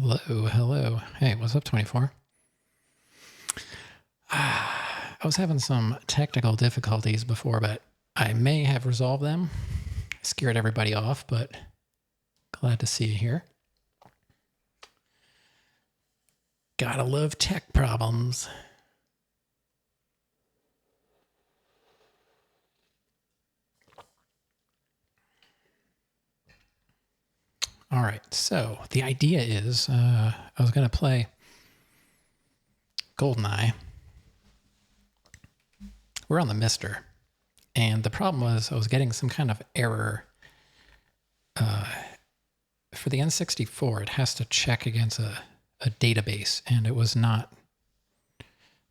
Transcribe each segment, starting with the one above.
Hello, hello. Hey, what's up, 24? I was having some technical difficulties before, but I may have resolved them. Scared everybody off, but glad to see you here. Gotta love tech problems. All right, so the idea is I was going to play GoldenEye. We're on the Mister, and the problem was I was getting some kind of error. For the N64, it has to check against a database, and it was not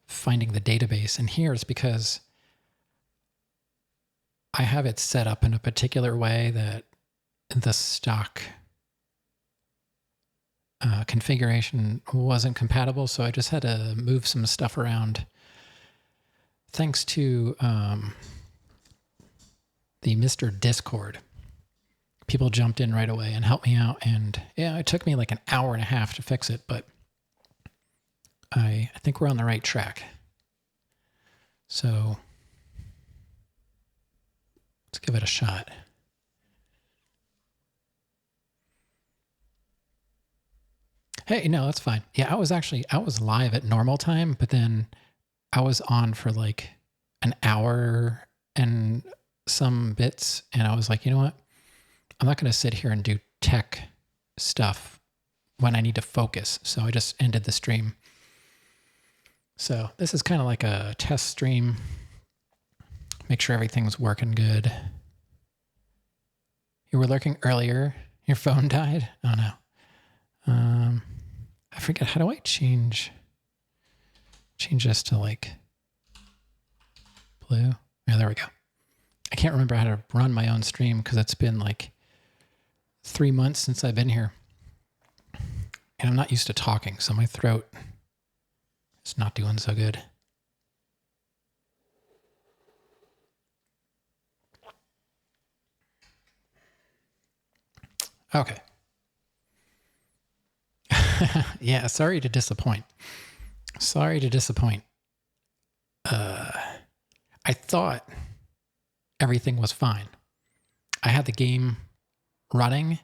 finding the database. And here it's because I have it set up in a particular way that the stock configuration wasn't compatible, so I just had to move some stuff around. Thanks to the Mr. Discord, people jumped in right away and helped me out, and yeah, it took me like an hour and a half to fix it, but I think we're on the right track. So let's give it a shot. Hey, no, that's fine. Yeah, I was live at normal time, but then I was on for like an hour and some bits, and I was like, you know what? I'm not going to sit here and do tech stuff when I need to focus. So I just ended the stream. So this is kind of like a test stream. Make sure everything's working good. You were lurking earlier. Your phone died? Oh no. I forget, how do I change this to like blue? Yeah, there we go. I can't remember how to run my own stream because it's been like 3 months since I've been here. And I'm not used to talking, so my throat is not doing so good. Okay. Yeah, sorry to disappoint. I thought everything was fine. I had the game running,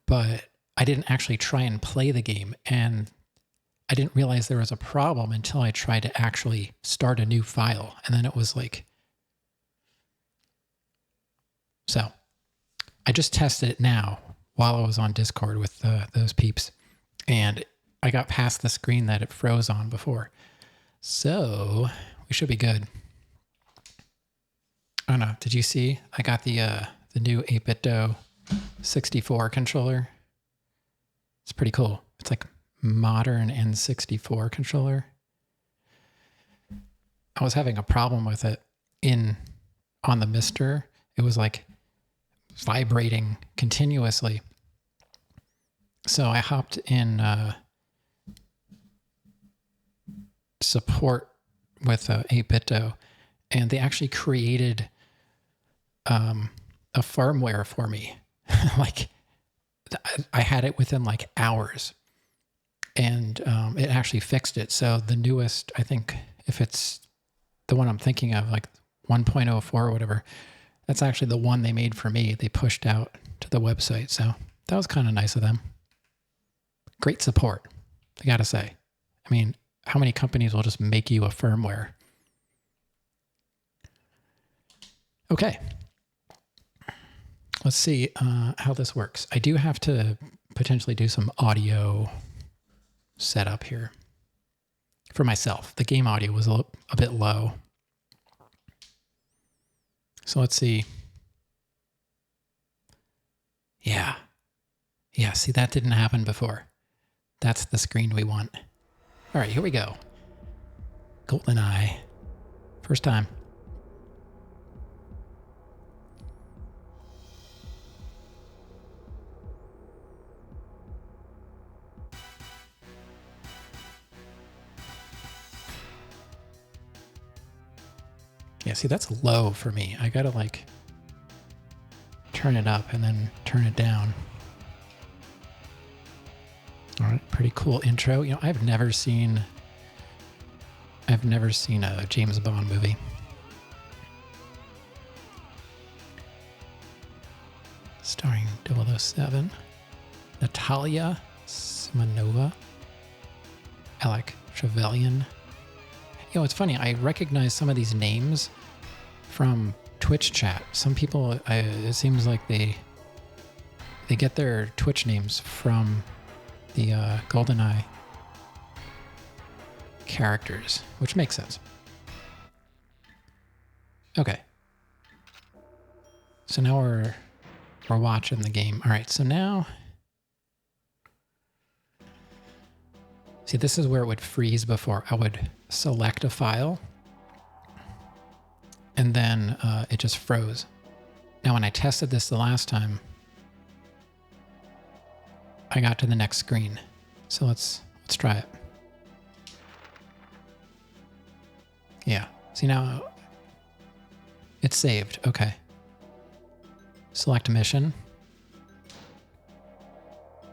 but I didn't actually try and play the game, and I didn't realize there was a problem until I tried to actually start a new file, and then it was like... So I just tested it now while I was on Discord with those peeps, and I got past the screen that it froze on before. So we should be good. Oh no, did you see? I got the new 8BitDo 64 controller. It's pretty cool. It's like modern N64 controller. I was having a problem with it on the Mister. It was like vibrating continuously. So I hopped in support with 8BitDo, and they actually created a firmware for me. Like I had it within like hours, and it actually fixed it. So the newest, I think, if it's the one I'm thinking of, like 1.04 or whatever, that's actually the one they made for me. They pushed out to the website. So that was kind of nice of them. Great support, I gotta say. I mean, how many companies will just make you a firmware? Okay. Let's see how this works. I do have to potentially do some audio setup here for myself. The game audio was a bit low. So let's see. Yeah, see, that didn't happen before. That's the screen we want. All right, here we go. GoldenEye. First time. Yeah, see, that's low for me. I gotta like turn it up and then turn it down. All right, pretty cool intro. You know, I've never seen a James Bond movie. Starring 007, Natalia Simonova, Alec Trevelyan. You know, it's funny, I recognize some of these names from Twitch chat. Some people, it seems like they get their Twitch names from the GoldenEye characters, which makes sense. Okay. So now we're watching the game. All right, so now... See, this is where it would freeze before. I would select a file, and then it just froze. Now, when I tested this the last time, I got to the next screen. So let's try it. Yeah. See, now it's saved. Okay. Select a mission.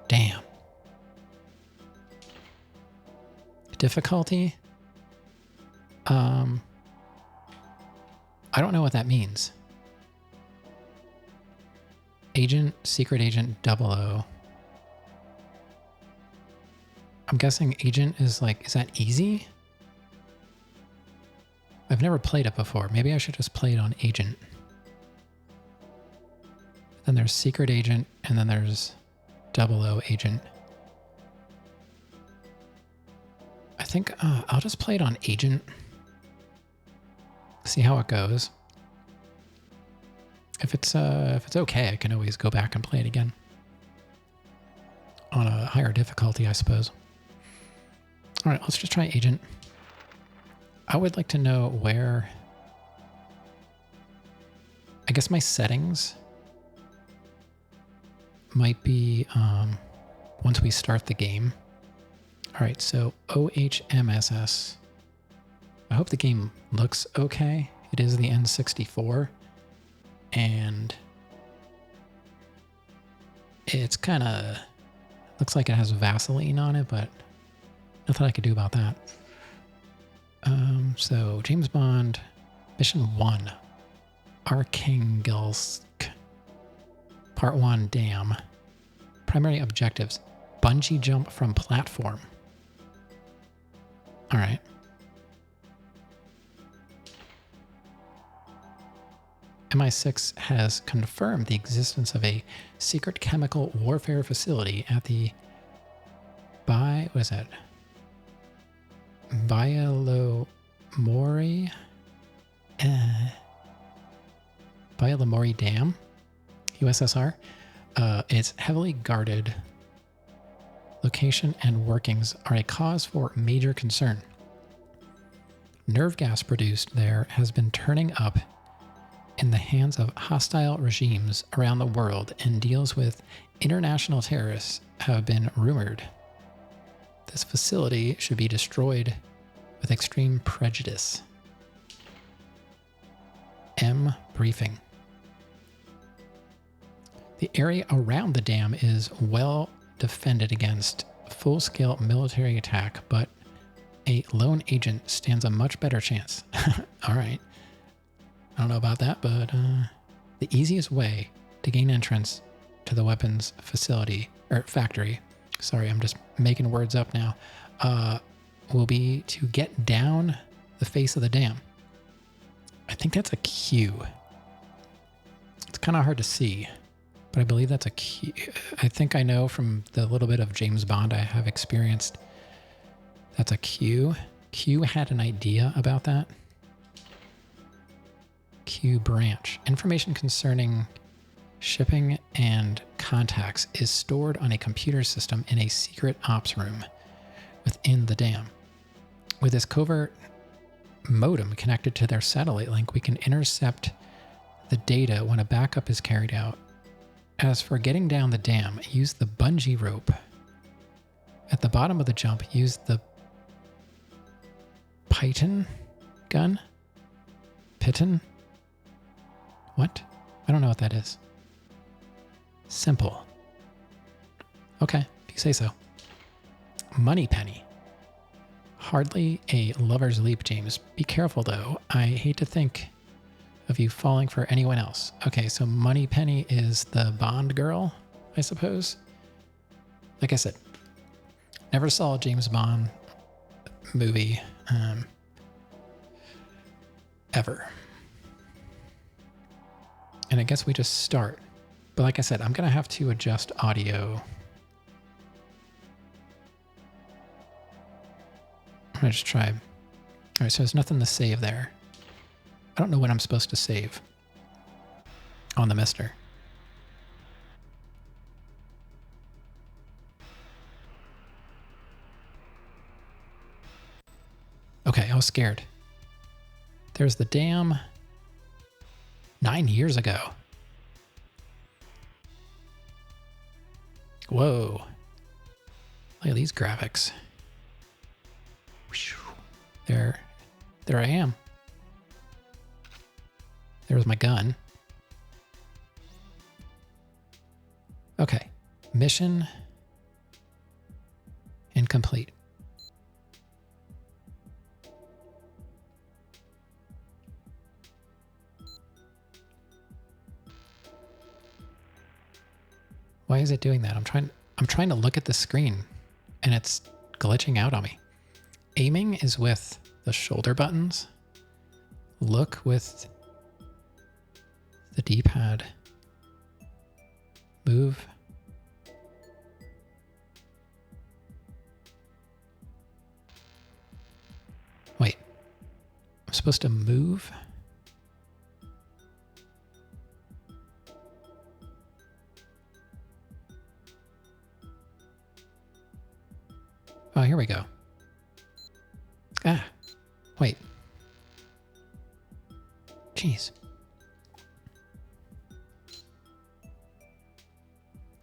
Damn. Difficulty? I don't know what that means. Secret Agent 00. I'm guessing Agent is like, is that easy? I've never played it before. Maybe I should just play it on Agent. Then there's Secret Agent, and then there's 00 Agent. I think I'll just play it on Agent. See how it goes. If it's okay, I can always go back and play it again. On a higher difficulty, I suppose. All right, let's just try Agent. I would like to know where... I guess my settings might be once we start the game. All right, so OHMSS. I hope the game looks okay. It is the N64, and it's kind of looks like it has Vaseline on it, but nothing I could do about that. So James Bond, Mission 1, Arkhangelsk, Part 1, Dam. Primary objectives: bungee jump from platform. All right. MI6 has confirmed the existence of a secret chemical warfare facility at the Byalomori Dam, USSR. It's heavily guarded. Location and workings are a cause for major concern. Nerve gas produced there has been turning up in the hands of hostile regimes around the world, and deals with international terrorists have been rumored. This facility should be destroyed with extreme prejudice. M. Briefing. The area around the dam is well defended against full-scale military attack, but a lone agent stands a much better chance. All right. I don't know about that, but the easiest way to gain entrance to the weapons facility, or factory, sorry, I'm just making words up now, will be to get down the face of the dam. I think that's a Q. It's kind of hard to see, but I believe that's a Q. I think I know from the little bit of James Bond I have experienced, that's a Q. Q had an idea about that. Q branch. Information concerning shipping and contacts is stored on a computer system in a secret ops room within the dam. With this covert modem connected to their satellite link, we can intercept the data when a backup is carried out. As for getting down the dam, use the bungee rope. At the bottom of the jump, use the Python gun? Piton? What? I don't know what that is. Simple. Okay, if you say so. Moneypenny. Hardly a lover's leap, James. Be careful, though. I hate to think of you falling for anyone else. Okay, so Moneypenny is the Bond girl, I suppose. Like I said, never saw a James Bond movie ever. And I guess we just start. But like I said, I'm going to have to adjust audio. I'm going to just try. All right, so there's nothing to save there. I don't know what I'm supposed to save on the Mister. Okay, I was scared. There's the dam. 9 years ago. Whoa. Look at these graphics. There I am. There's my gun. Okay. Mission incomplete. Why is it doing that? I'm trying to look at the screen and it's glitching out on me. Aiming is with the shoulder buttons. Look with the D-pad. Move. Wait. I'm supposed to move? Oh, here we go. Ah, wait. Jeez.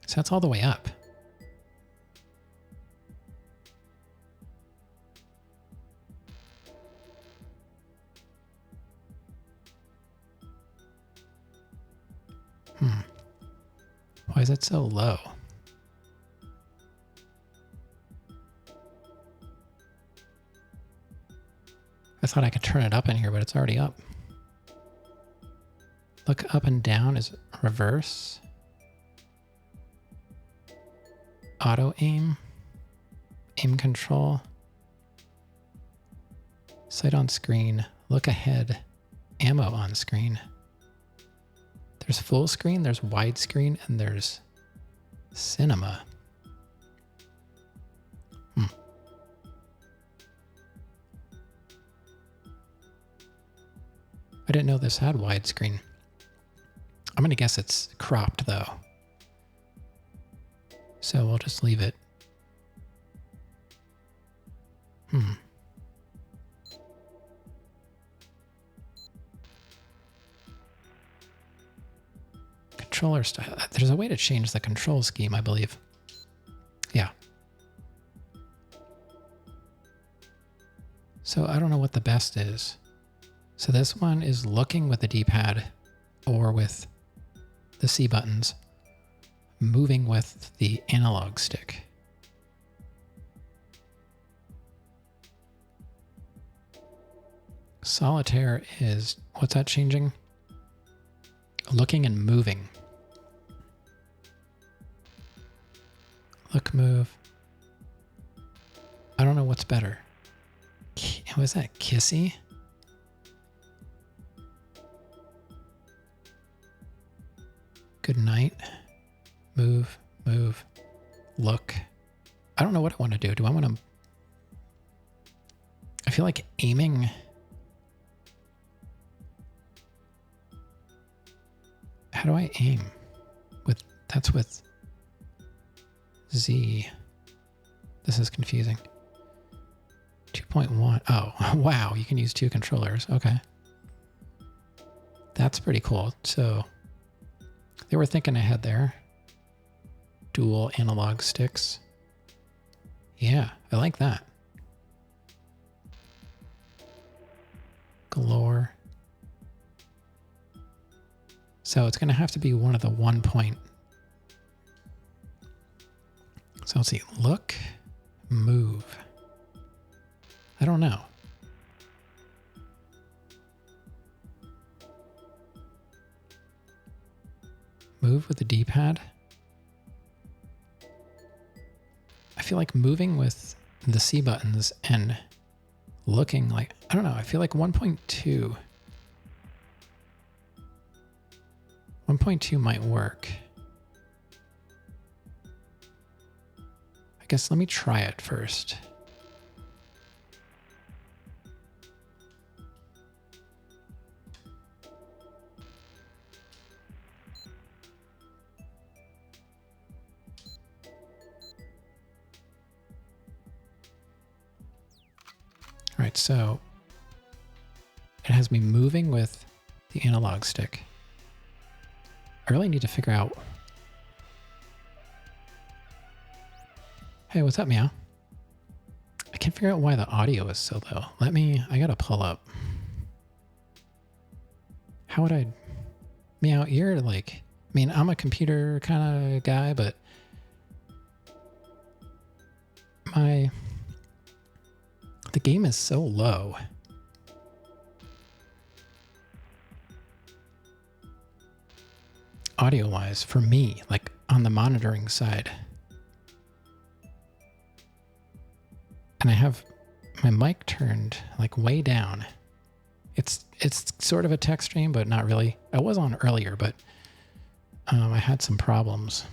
So that's all the way up. Why is it so low? I thought I could turn it up in here, but it's already up. Look up and down is reverse. Auto aim. Aim control. Sight on screen. Look ahead. Ammo on screen. There's full screen, there's widescreen, and there's cinema. I didn't know this had widescreen. I'm going to guess it's cropped though. So we'll just leave it. Controller style. There's a way to change the control scheme, I believe. Yeah. So I don't know what the best is. So this one is looking with the D-pad or with the C buttons, moving with the analog stick. Solitaire is, what's that changing? Looking and moving. Look, move. I don't know what's better. Was that Kissy? Good night. Move, move, look. I don't know what I want to do. Do I want to... I feel like aiming... How do I aim? That's with Z. This is confusing. 2.1. Oh, wow. You can use two controllers. Okay. That's pretty cool. So they were thinking ahead there. Dual analog sticks. Yeah, I like that. Galore. So it's going to have to be one of the 1 point. So let's see. Look, move? I don't know. Move with the D-pad? I feel like moving with the C buttons and looking like, I don't know, I feel like 1.2. 1.2 might work. I guess let me try it first. All right, so it has me moving with the analog stick. I really need to figure out. Hey, what's up, meow? I can't figure out why the audio is so low. I gotta pull up. How would I, meow, you're like, I mean, I'm a computer kind of guy, but the game is so low. Audio-wise, for me, like on the monitoring side. And I have my mic turned like way down. It's sort of a tech stream, but not really. I was on earlier, but I had some problems.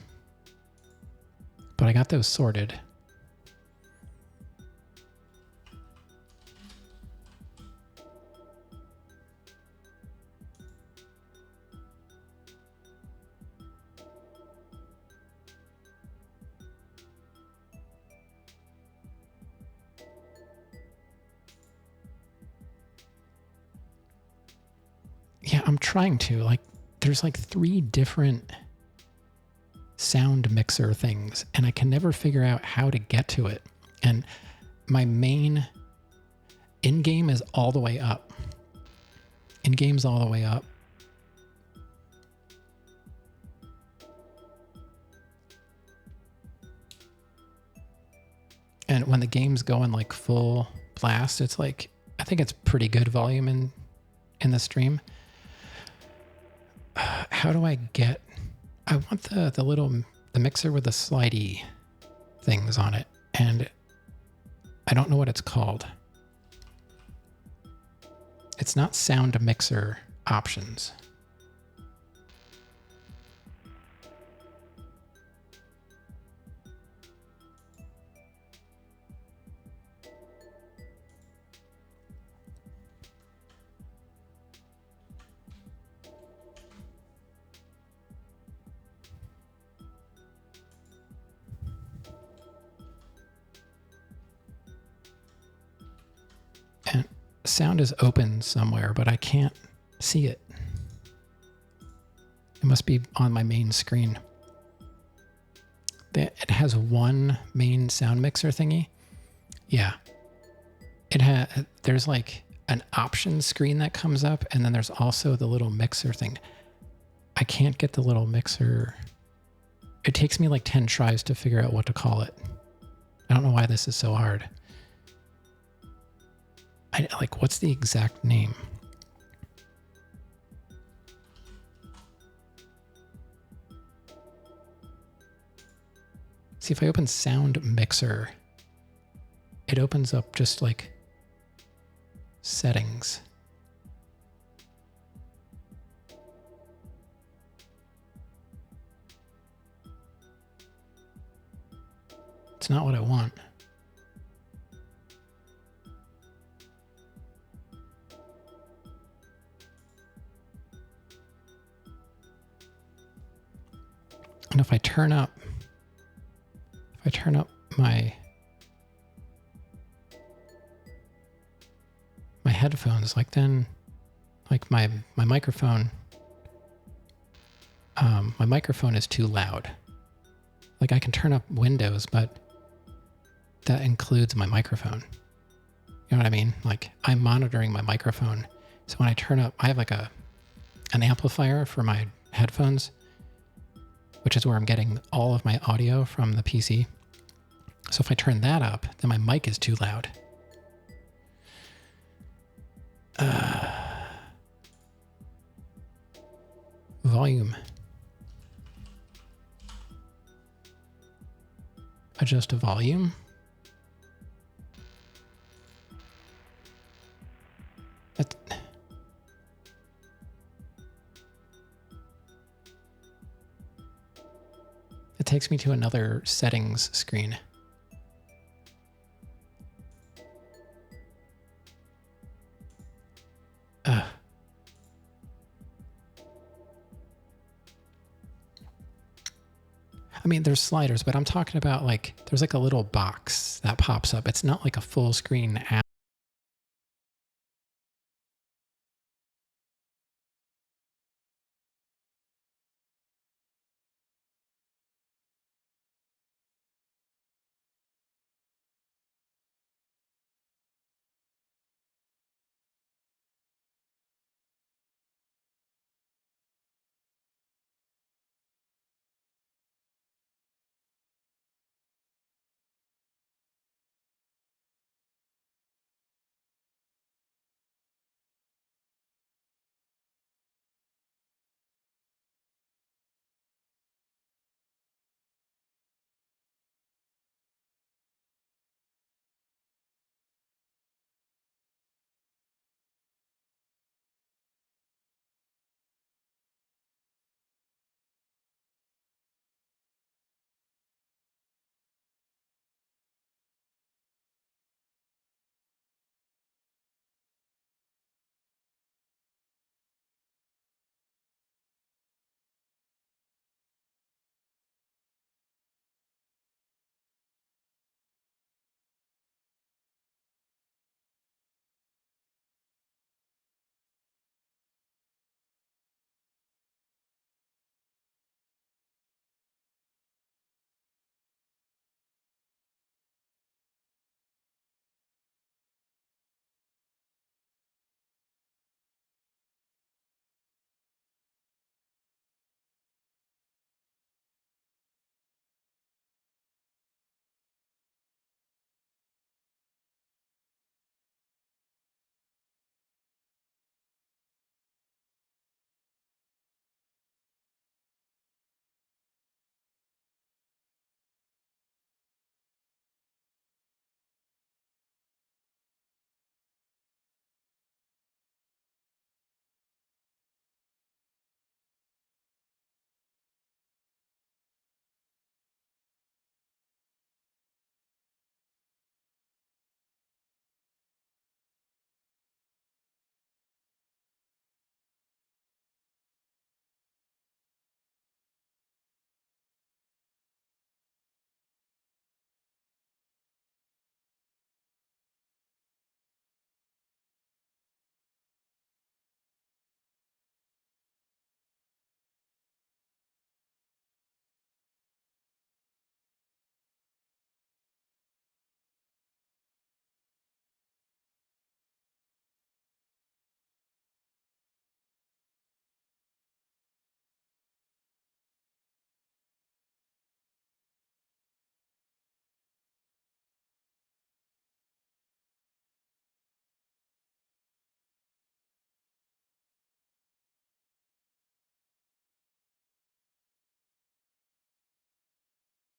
But I got those sorted. Yeah, I'm trying to. Like, there's like 3 different sound mixer things, and I can never figure out how to get to it. And my main in-game is all the way up. In-game's all the way up. And when the game's going like full blast, it's like, I think it's pretty good volume in the stream. How do I get, I want the mixer with the slidey things on it, and I don't know what it's called. It's not sound mixer options. And sound is open somewhere, but I can't see it. It must be on my main screen. It has one main sound mixer thingy. Yeah. There's like an option screen that comes up, and then there's also the little mixer thing. I can't get the little mixer. It takes me like 10 tries to figure out what to call it. I don't know why this is so hard. Like, what's the exact name? See, if I open sound mixer, it opens up just like settings. It's not what I want. And if I turn up my headphones, like then, like my microphone, my microphone is too loud. Like I can turn up Windows, but that includes my microphone. You know what I mean? Like I'm monitoring my microphone. So when I turn up, I have like an amplifier for my headphones, which is where I'm getting all of my audio from the PC. So if I turn that up, then my mic is too loud. Volume. Adjust to volume. It takes me to another settings screen. I mean, there's sliders, but I'm talking about like, there's like a little box that pops up. It's not like a full screen app.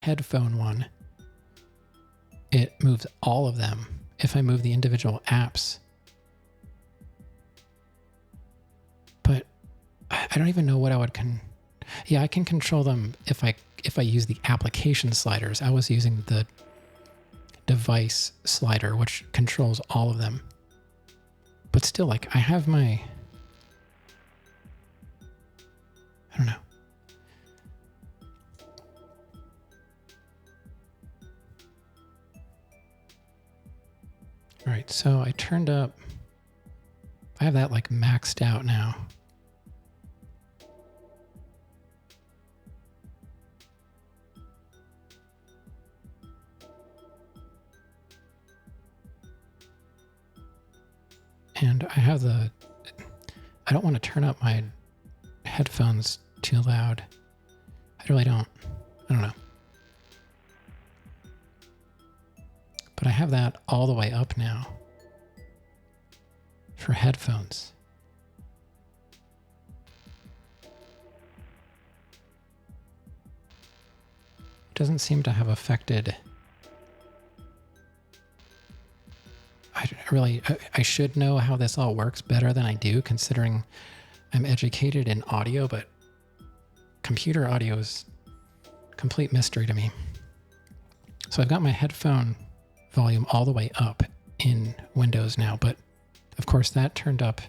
Headphone one, it moves all of them. If I move the individual apps, but I don't even know what I would yeah, I can control them if I use the application sliders. I was using the device slider, which controls all of them. But still, like, I have my, I don't know. All right, so I turned up, I have that like maxed out now. And I have I don't want to turn up my headphones too loud. I really don't. I don't know. I have that all the way up now for headphones. It doesn't seem to have affected. I should know how this all works better than I do, considering I'm educated in audio, but computer audio is a complete mystery to me. So I've got my headphone volume all the way up in Windows now, but of course that turned up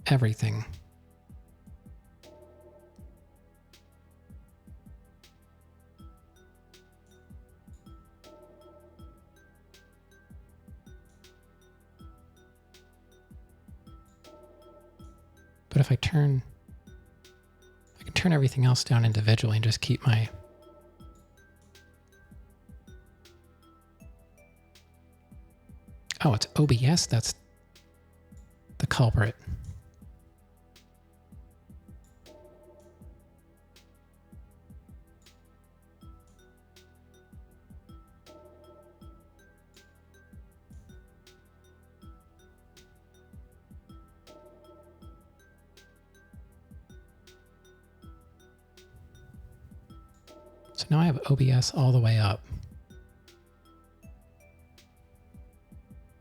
everything. But if I can turn everything else down individually and just keep my it's OBS that's the culprit. So now I have OBS all the way up.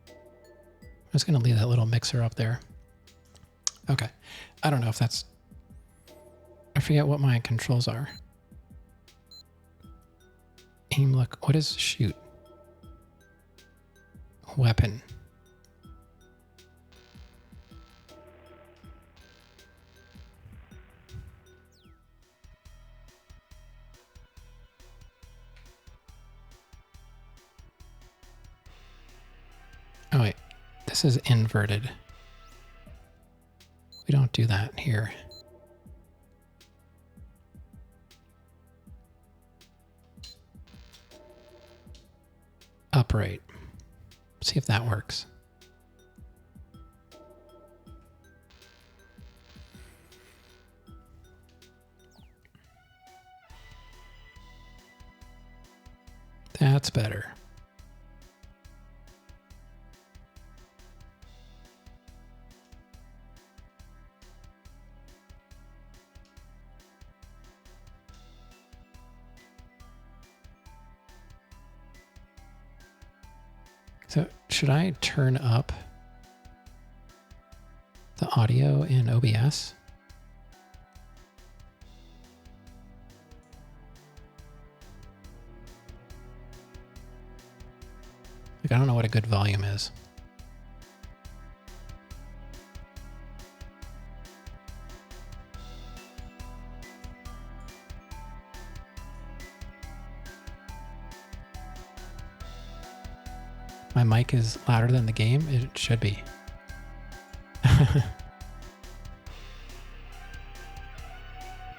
I'm just going to leave that little mixer up there. Okay. I don't know if that's... I forget what my controls are. Aim, look. What is shoot? Weapon. Oh, wait. This is inverted. We don't do that here. Upright. See if that works. That's better. So should I turn up the audio in OBS? Like, I don't know what a good volume is. My mic is louder than the game? It should be.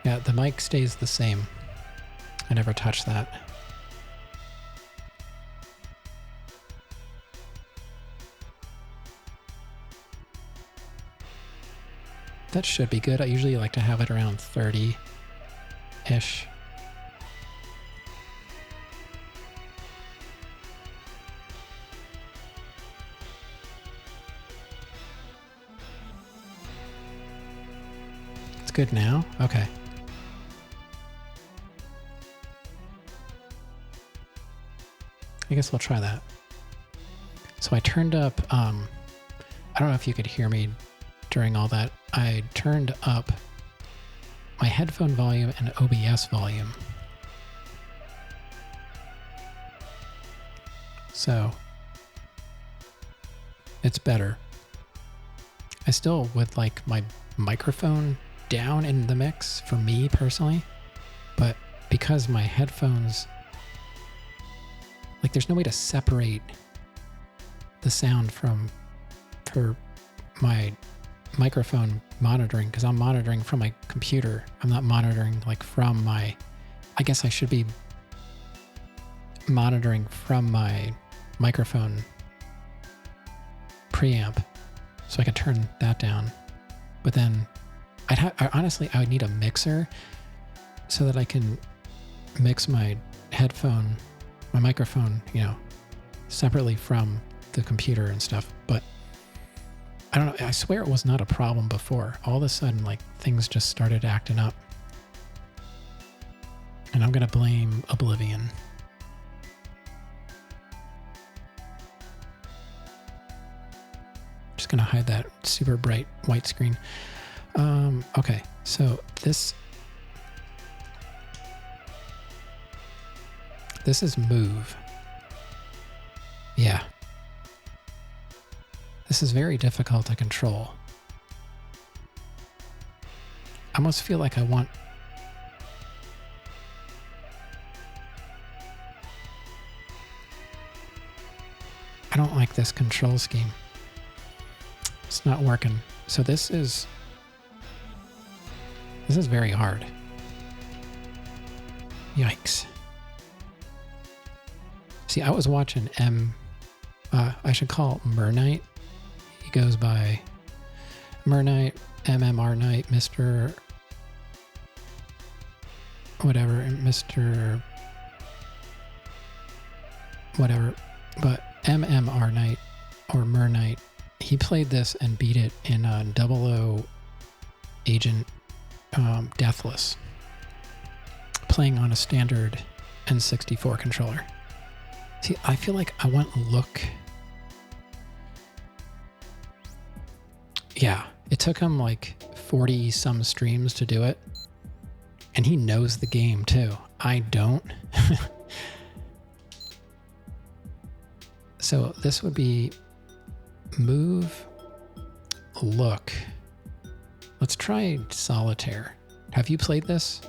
Yeah, the mic stays the same. I never touch that. That should be good. I usually like to have it around 30-ish. Good now? Okay. I guess we'll try that. So I turned up, I don't know if you could hear me during all that. I turned up my headphone volume and OBS volume. So it's better. I still would like my microphone down in the mix for me personally, but because my headphones, like, there's no way to separate the sound for my microphone monitoring, because I'm monitoring from my computer. I'm not monitoring like from my, I guess I should be monitoring from my microphone preamp, so I could turn that down. But then honestly, I would need a mixer so that I can mix my headphone, my microphone, separately from the computer and stuff. But I don't know. I swear it was not a problem before. All of a sudden, like, things just started acting up. And I'm going to blame Oblivion. Just going to hide that super bright white screen. Okay, so this is move. Yeah. This is very difficult to control. I almost feel like I want... I don't like this control scheme. It's not working. So this is very hard. Yikes. See, I was watching I should call Murnite. He goes by Murnite, MMR Knight, Mr. whatever, Mr. whatever. But MMR Knight or Murnite, he played this and beat it in 00 Agent Deathless, playing on a standard N64 controller. See, I feel like I want look. Yeah, it took him like 40 some streams to do it. And he knows the game too. I don't. So this would be move, look. Let's try solitaire. Have you played this?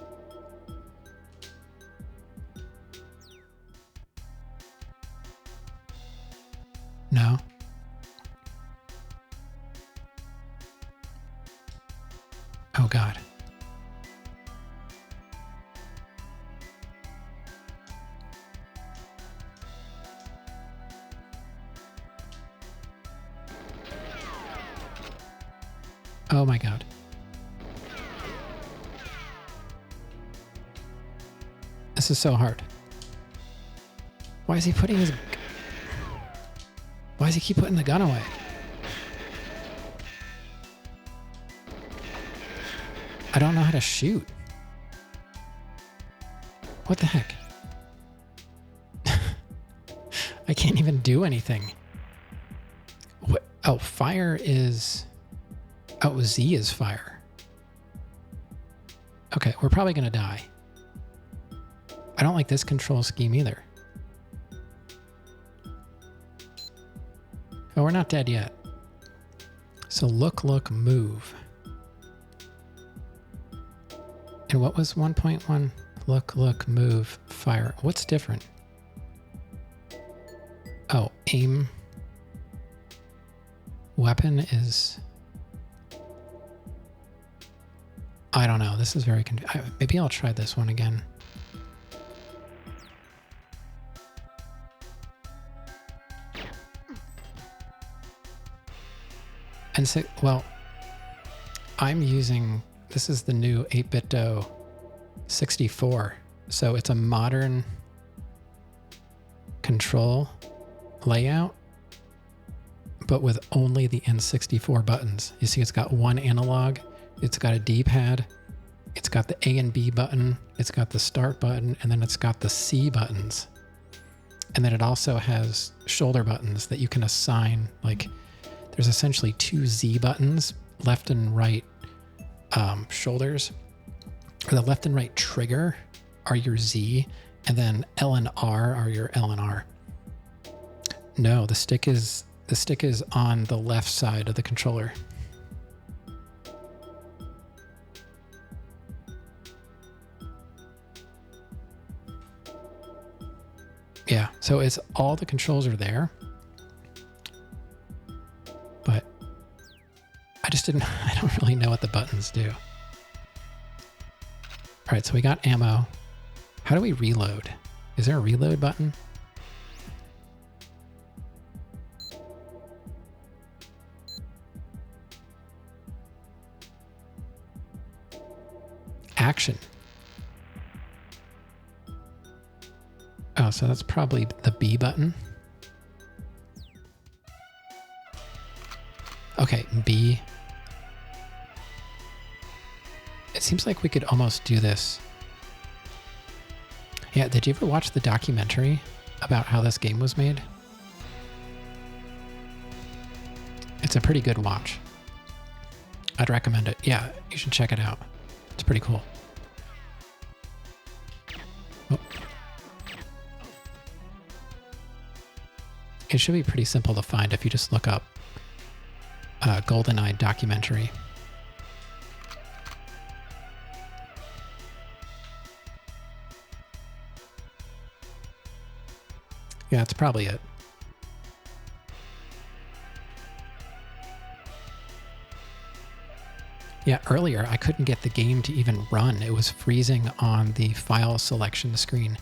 No? Oh God. Oh my God. This is so hard. Why is he putting his... Why does he keep putting the gun away? I don't know how to shoot. What the heck? I can't even do anything. What? Oh, fire is... Oh, Z is fire. Okay, we're probably gonna die. I don't like this control scheme either. Oh, we're not dead yet. So look, move. And what was 1.1? Look, move, fire. What's different? Oh, aim. Weapon is... I don't know. This is very confusing. Maybe I'll try this one again. And so, well, I'm using, this is the new 8-bit 64. So it's a modern control layout, but with only the N64 buttons. You see, it's got one analog. It's got a D-pad, it's got the A and B button, it's got the start button, and then it's got the C buttons. And then it also has shoulder buttons that you can assign. Like, there's essentially two Z buttons, left and right shoulders. Or the left and right trigger are your Z, and then L and R are your L and R. No, the stick is on the left side of the controller. Yeah, so it's all the controls are there, but I don't really know what the buttons do. All right, so we got ammo. How do we reload? Is there a reload button? Action. Oh, so that's probably the B button. Okay, B. It seems like we could almost do this. Yeah, did you ever watch the documentary about how this game was made? It's a pretty good watch. I'd recommend it. Yeah, you should check it out. It's pretty cool. Oh. It should be pretty simple to find if you just look up GoldenEye documentary. Yeah, that's probably it. Yeah, earlier I couldn't get the game to even run. It was freezing on the file selection screen,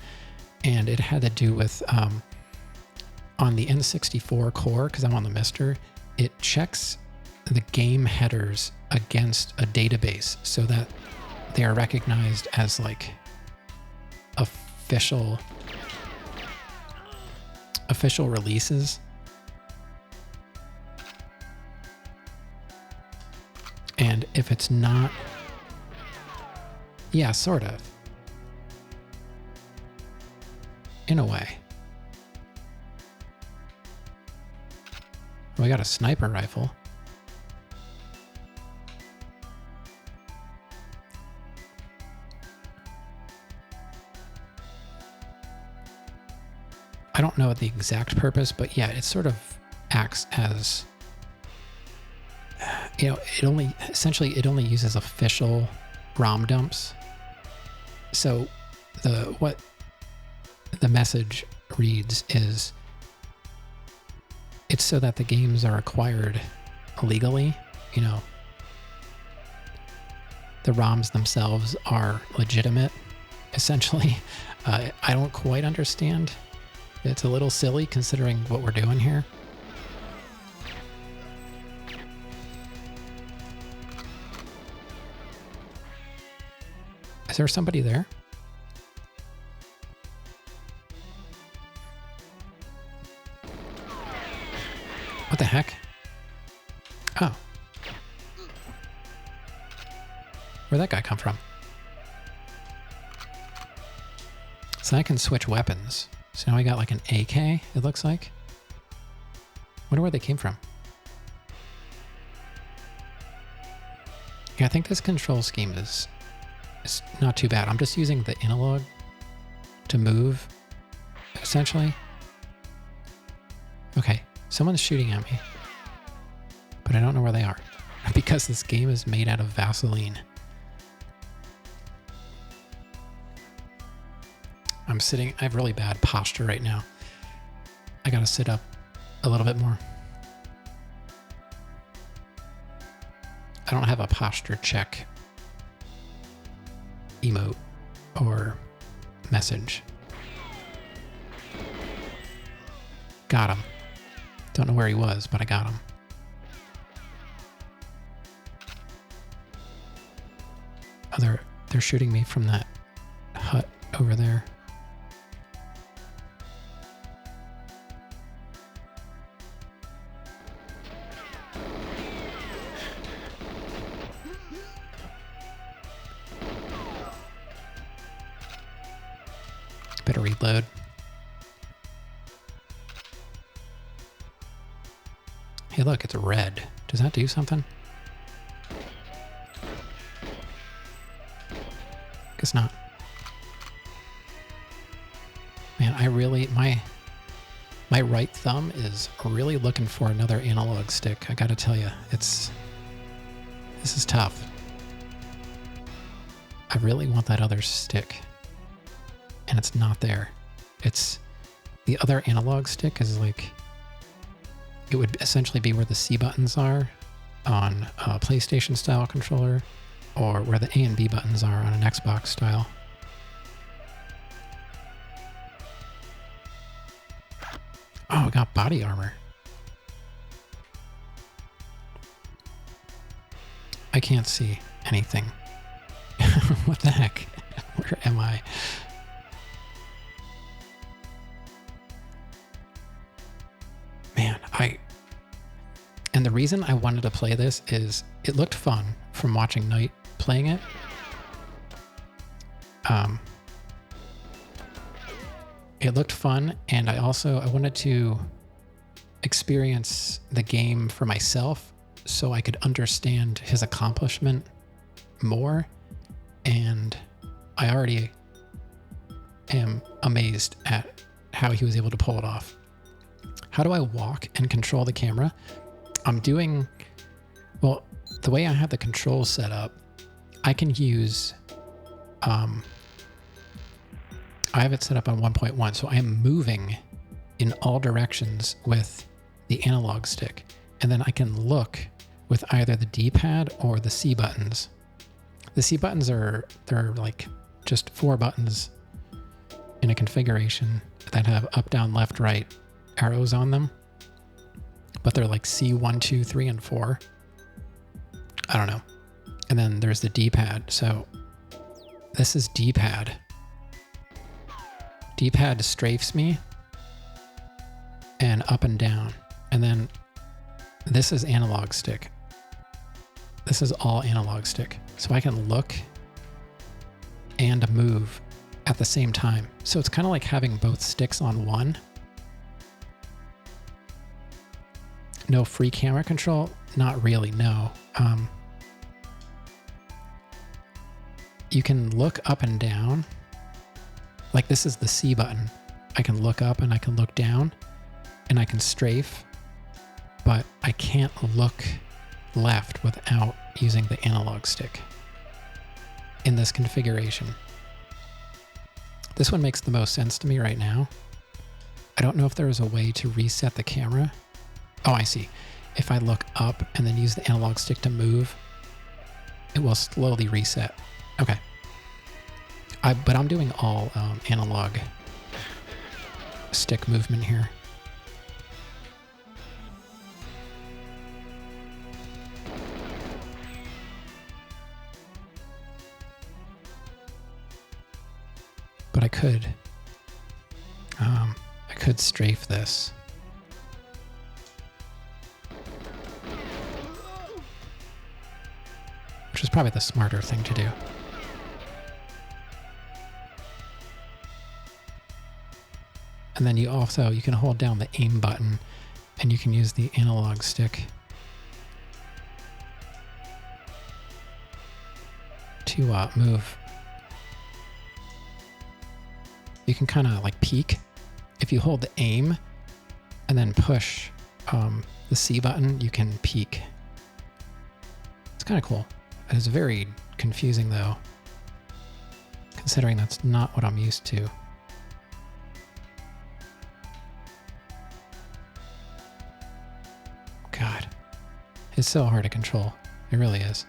and it had to do with on the N64 core, because I'm on the Mister, it checks the game headers against a database so that they are recognized as like official releases. And if it's not, yeah, sort of, in a way. Well, I got a sniper rifle. I don't know the exact purpose, but yeah, it sort of acts as, you know, it only uses official ROM dumps. So what the message reads is, it's so that the games are acquired legally, you know. The ROMs themselves are legitimate, essentially. I don't quite understand. It's a little silly considering what we're doing here. Is there somebody there? What the heck? Oh. Where'd that guy come from? So I can switch weapons. So now we got like an AK, it looks like. Wonder where they came from. Yeah, I think this control scheme is not too bad. I'm just using the analog to move, essentially. Okay, someone's shooting at me, but I don't know where they are because this game is made out of Vaseline. I have really bad posture right now. I gotta sit up a little bit more. I don't have a posture check emote or message. Got him. Don't know where he was, but I got him. Oh, they're shooting me from that hut over there. Better reload. Hey, look, it's red. Does that do something? Guess not. Man, my right thumb is really looking for another analog stick. I gotta tell you, this is tough. I really want that other stick. And it's not there. It's the other analog stick is like, it would essentially be where the C buttons are on a PlayStation style controller, or where the A and B buttons are on an Xbox style. Oh, I got body armor. I can't see anything. What the heck? Where am I? Man, And the reason I wanted to play this is it looked fun from watching Knight playing it. It looked fun, and I wanted to experience the game for myself so I could understand his accomplishment more. And I already am amazed at how he was able to pull it off. How do I walk and control the camera? The way I have the controls set up, I can use, I have it set up on 1.1, so I am moving in all directions with the analog stick. And then I can look with either the D-pad or the C buttons. The C buttons they're like just 4 buttons in a configuration that have up, down, left, right arrows on them. But they're like C1, 2, 3, and 4. I don't know. And then there's the D-pad. So this is D-pad. D-pad strafes me and up and down. And then this is analog stick. This is all analog stick. So I can look and move at the same time. So it's kind of like having both sticks on one. No free camera control? Not really, no. You can look up and down. Like this is the C button. I can look up and I can look down and I can strafe, but I can't look left without using the analog stick in this configuration. This one makes the most sense to me right now. I don't know if there is a way to reset the camera. Oh, I see. If I look up and then use the analog stick to move, it will slowly reset. Okay. But I'm doing all analog stick movement here. But I could strafe this. Which is probably the smarter thing to do. And then you can hold down the aim button and you can use the analog stick to move. You can kind of like peek. If you hold the aim and then push the C button, you can peek. It's kind of cool. It's very confusing though, considering that's not what I'm used to. God, it's so hard to control. It really is.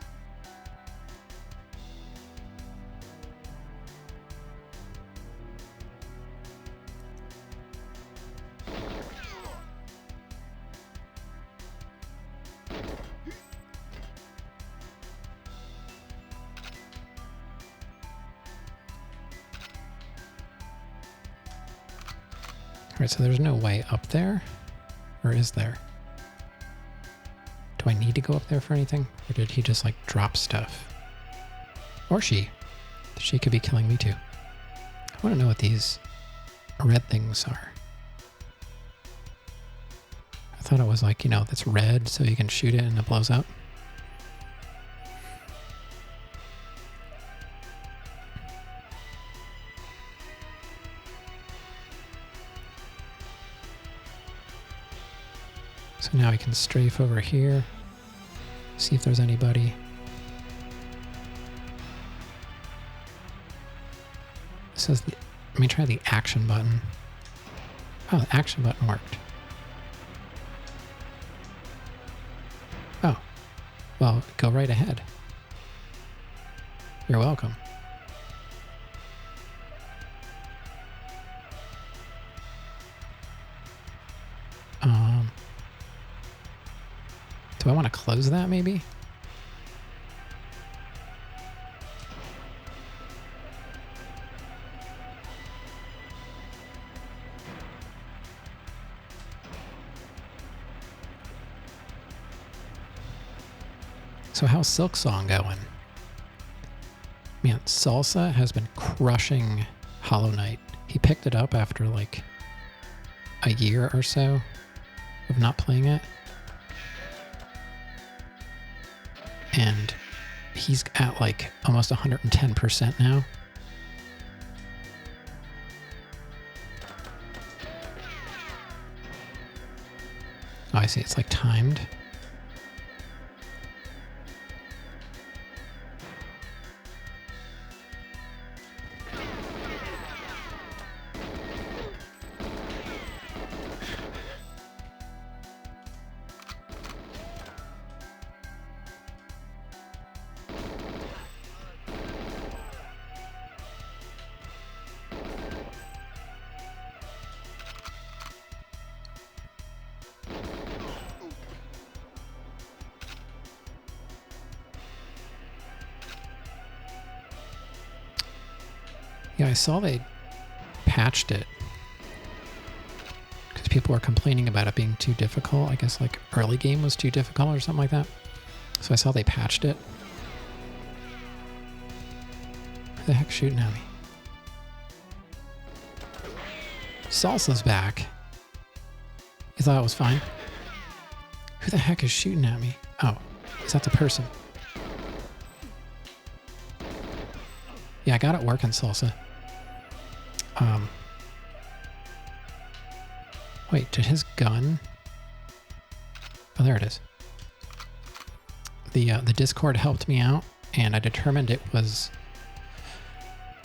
All right, so there's no way up there, or is there? Do I need to go up there for anything? Or did he just like drop stuff? Or she. She could be killing me too. I want to know what these red things are. I thought it was like, that's red so you can shoot it and it blows up. So now we can strafe over here, see if there's anybody. It says, let me try the action button. Oh, the action button worked. Oh, well, go right ahead. You're welcome. Do I want to close that maybe? So how's Silk Song going? Man, Salsa has been crushing Hollow Knight. He picked it up after like a year or so of not playing it. And he's at like almost 110% now. Oh, I see. It's like timed. Yeah, I saw they patched it because people were complaining about it being too difficult. I guess like early game was too difficult or something like that. So I saw they patched it. Who the heck's shooting at me? Salsa's back. You thought it was fine? Who the heck is shooting at me? Oh, is that the person? Yeah, I got it working, Salsa. Wait, did his gun? Oh, there it is. The Discord helped me out, and I determined it was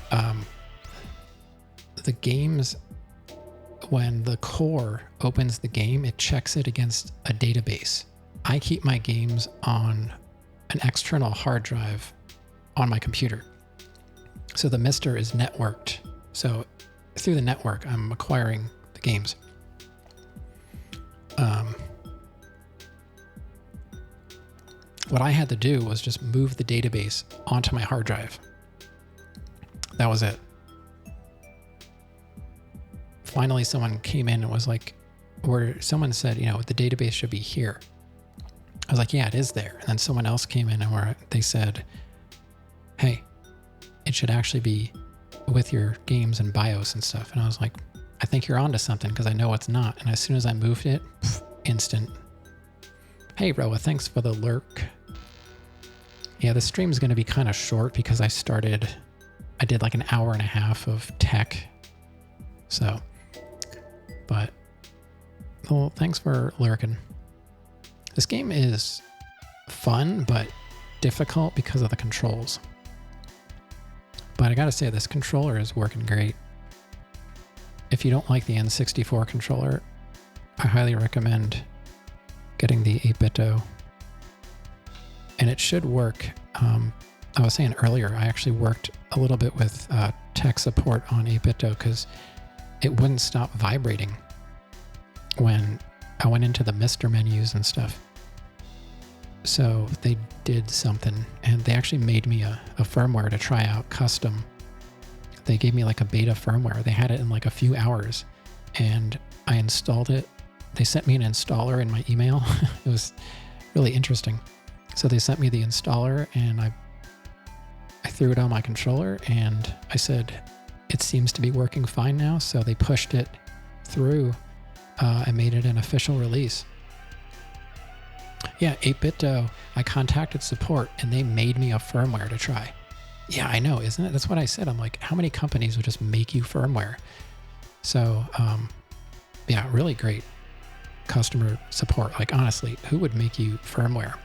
the games. When the core opens the game, it checks it against a database. I keep my games on an external hard drive on my computer. So the MiSTer is networked. So through the network, I'm acquiring the games. What I had to do was just move the database onto my hard drive. That was it. Finally, someone came in and was like, or someone said, you know, the database should be here. I was like, yeah, it is there. And then someone else came in and they said, hey, it should actually be with your games and BIOS and stuff. And I was like, I think you're onto something because I know it's not. And as soon as I moved it, instant. Hey, Roa, thanks for the lurk. Yeah, the stream's going to be kind of short because I did like an hour and a half of tech. So, but, well, thanks for lurking. This game is fun, but difficult because of the controls. But I gotta say, this controller is working great. If you don't like the N64 controller, I highly recommend getting the 8BitDo. And it should work. I was saying earlier, I actually worked a little bit with tech support on 8BitDo because it wouldn't stop vibrating when I went into the MiSTer menus and stuff. So they did something, and they actually made me a firmware to try out custom. They gave me like a beta firmware. They had it in like a few hours, and I installed it. They sent me an installer in my email. It was really interesting. So they sent me the installer, and I threw it on my controller, and I said, it seems to be working fine now. So they pushed it through and made it an official release. Yeah, 8BitDo, I contacted support and they made me a firmware to try. Yeah, I know, isn't it? That's what I said. I'm like, how many companies would just make you firmware? So, yeah, really great customer support. Like, honestly, who would make you firmware?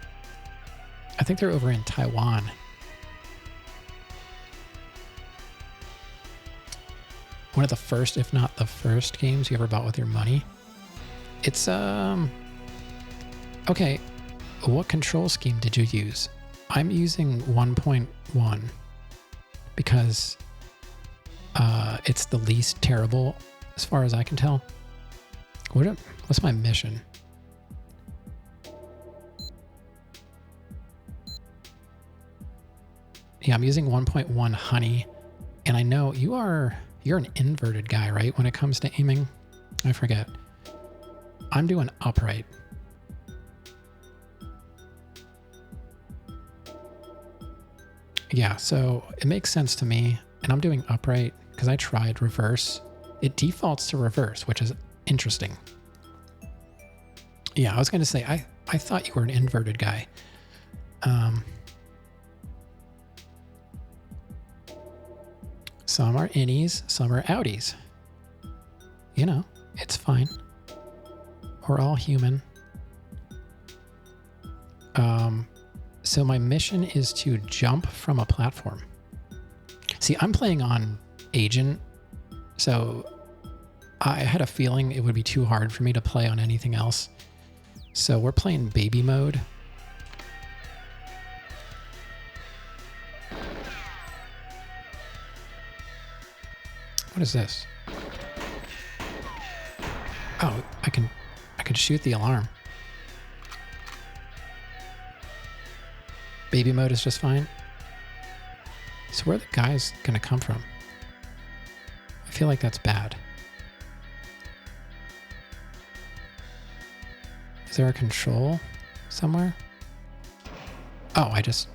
I think they're over in Taiwan. One of the first, if not the first games you ever bought with your money. It's, okay, what control scheme did you use? I'm using 1.1 because it's the least terrible as far as I can tell. What's my mission? Yeah, I'm using 1.1 Honey, and I know you're an inverted guy, right? When it comes to aiming, I forget. I'm doing upright. Yeah, so it makes sense to me. And I'm doing upright because I tried reverse. It defaults to reverse, which is interesting. Yeah, I was going to say, I thought you were an inverted guy. Some are innies, some are outies. You know, it's fine. We're all human. So my mission is to jump from a platform. See, I'm playing on Agent, so I had a feeling it would be too hard for me to play on anything else. So we're playing baby mode. What is this? Oh, I can shoot the alarm. Baby mode is just fine. So where are the guys gonna come from? I feel like that's bad. Is there a control somewhere? Oh, I just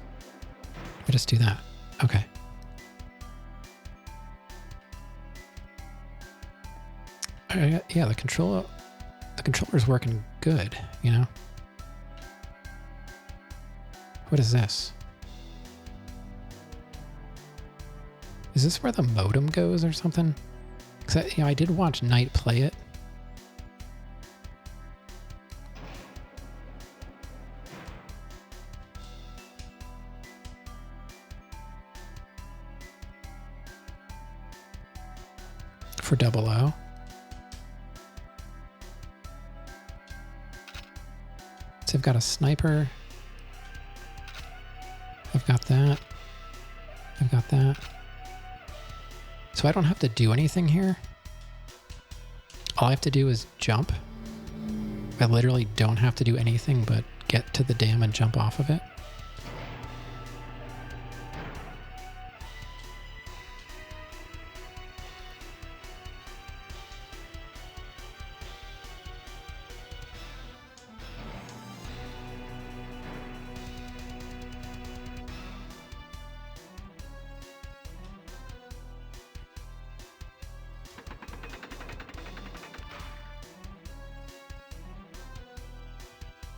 do that. Okay. Yeah, the controller's working good, you know? What is this? Is this where the modem goes or something? Because I did watch Knight play it. For 00. So I've got a sniper. I've got that. I've got that. So I don't have to do anything here. All I have to do is jump. I literally don't have to do anything but get to the dam and jump off of it.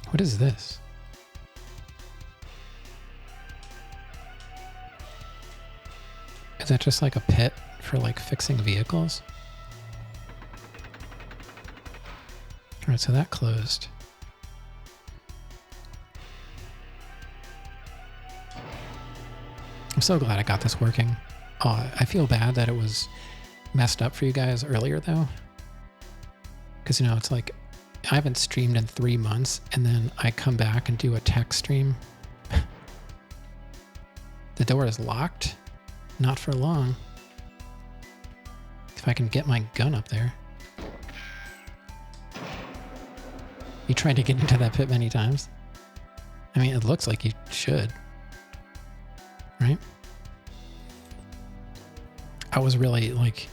What is this? Is that just like a pit for like fixing vehicles? All right, so that closed. I'm so glad I got this working. Oh, I feel bad that it was messed up for you guys earlier though. Because, you know, it's like I haven't streamed in 3 months and then I come back and do a tech stream. The door is locked. Not for long. If I can get my gun up there. You tried to get into that pit many times. I mean, it looks like you should. Right? I was really like,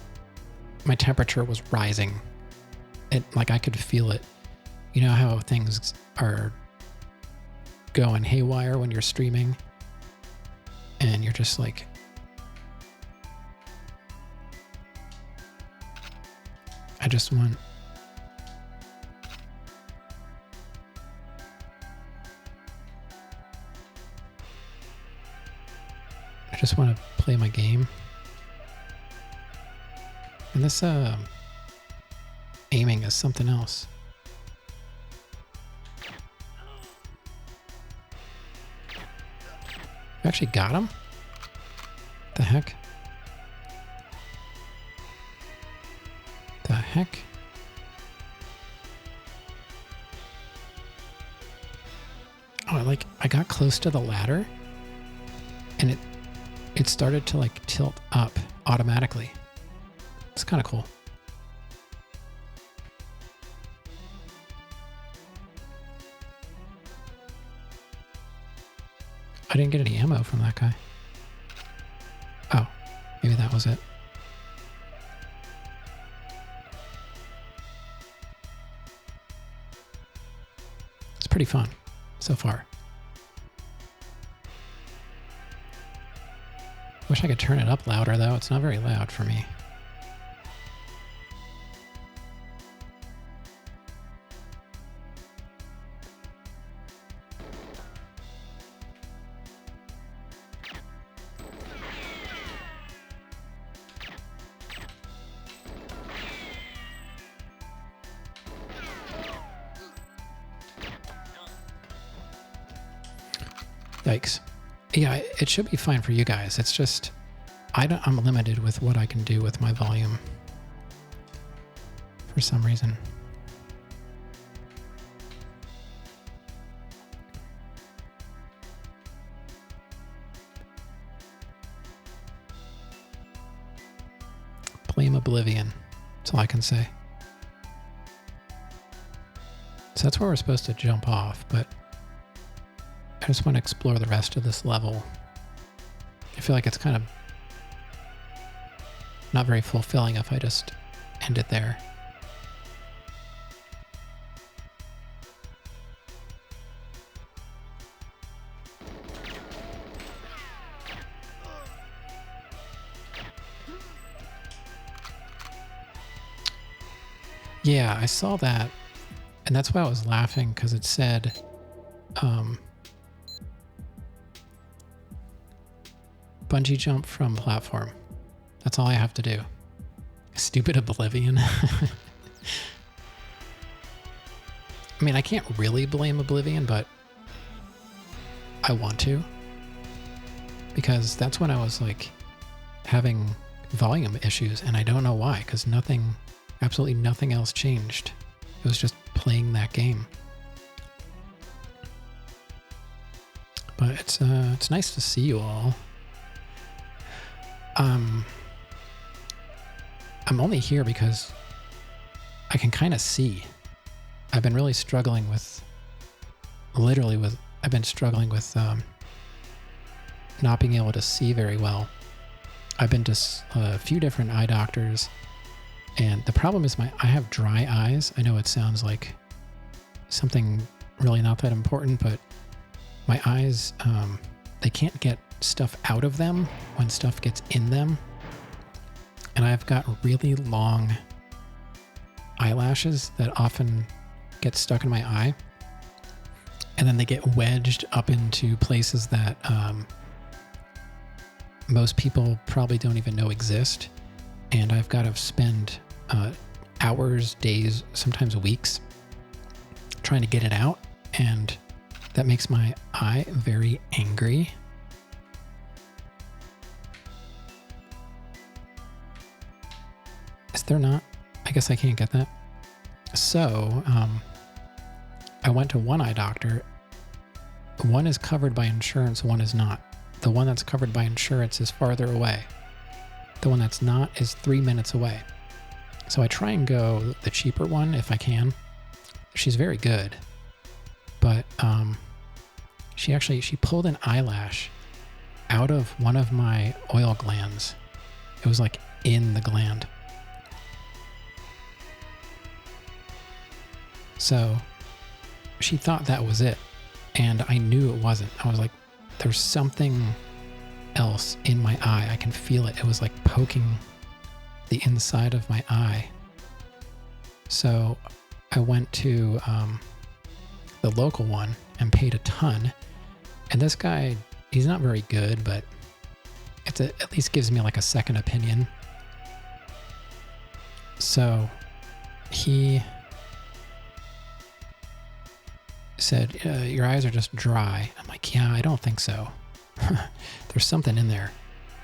my temperature was rising. Like I could feel it. You know how things are going haywire when you're streaming and you're just like, I just want to play my game. And this aiming is something else. You actually got him? The heck? The heck? Oh, I got close to the ladder and it started to like tilt up automatically. It's kind of cool. I didn't get any ammo from that guy. Oh, maybe that was it. It's pretty fun so far. Wish I could turn it up louder though. It's not very loud for me. Yikes. Yeah, it should be fine for you guys. It's just, I'm limited with what I can do with my volume for some reason. Blame Oblivion. That's all I can say. So that's where we're supposed to jump off, but I just want to explore the rest of this level. I feel like it's kind of not very fulfilling if I just end it there. Yeah, I saw that, and that's why I was laughing, because it said, bungee jump from platform. That's all I have to do. Stupid Oblivion. I mean, I can't really blame Oblivion, but I want to. Because that's when I was like having volume issues, and I don't know why, because absolutely nothing else changed. It was just playing that game. But it's nice to see you all. I'm only here because I can kind of see. I've been really struggling with, I've been struggling with not being able to see very well. I've been to a few different eye doctors, and the problem is I have dry eyes. I know it sounds like something really not that important, but my eyes, they can't get stuff out of them when stuff gets in them. And I've got really long eyelashes that often get stuck in my eye. And then they get wedged up into places that most people probably don't even know exist. And I've got to spend hours, days, sometimes weeks trying to get it out. And that makes my eye very angry. Is there not? I guess I can't get that. So, I went to one eye doctor. One is covered by insurance, one is not. The one that's covered by insurance is farther away. The one that's not is 3 minutes away. So I try and go the cheaper one if I can. She's very good. But she pulled an eyelash out of one of my oil glands. It was like in the gland. So she thought that was it, and I knew it wasn't. I was like, there's something else in my eye. I can feel it. It was like poking the inside of my eye. So I went to the local one and paid a ton. And this guy, he's not very good, but at least gives me like a second opinion. So he said, your eyes are just dry. I'm like, yeah, I don't think so. There's something in there.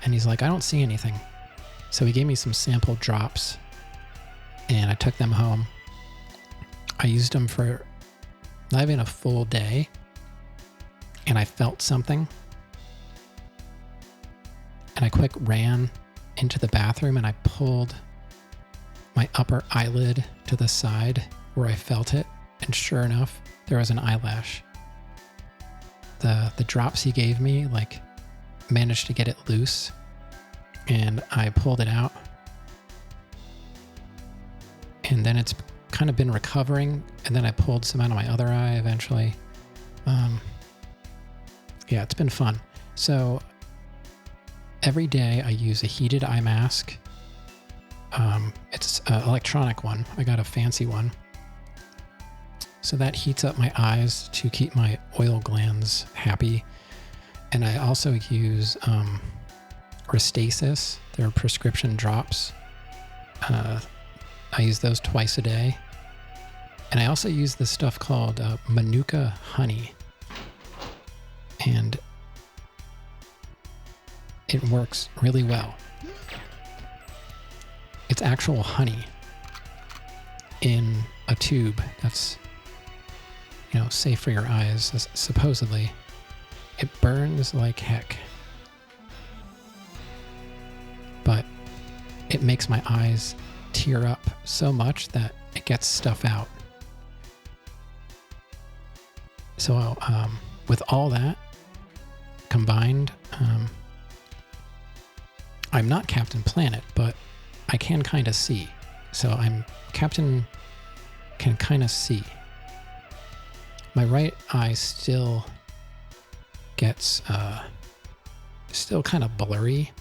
And he's like, I don't see anything. So he gave me some sample drops and I took them home. I used them for not even a full day and I felt something. And I quick ran into the bathroom and I pulled my upper eyelid to the side where I felt it. And sure enough, there was an eyelash. The drops he gave me, like, managed to get it loose. And I pulled it out. And then it's kind of been recovering. And then I pulled some out of my other eye eventually. Yeah, it's been fun. So every day I use a heated eye mask. It's an electronic one. I got a fancy one. So that heats up my eyes to keep my oil glands happy. And I also use Restasis. They're prescription drops. I use those twice a day. And I also use this stuff called Manuka honey. And it works really well. It's actual honey in a tube that's, safe for your eyes, supposedly. It burns like heck. But it makes my eyes tear up so much that it gets stuff out. So with all that combined, I'm not Captain Planet, but I can kind of see. So I'm Captain can kind of see. My right eye still gets still kind of blurry.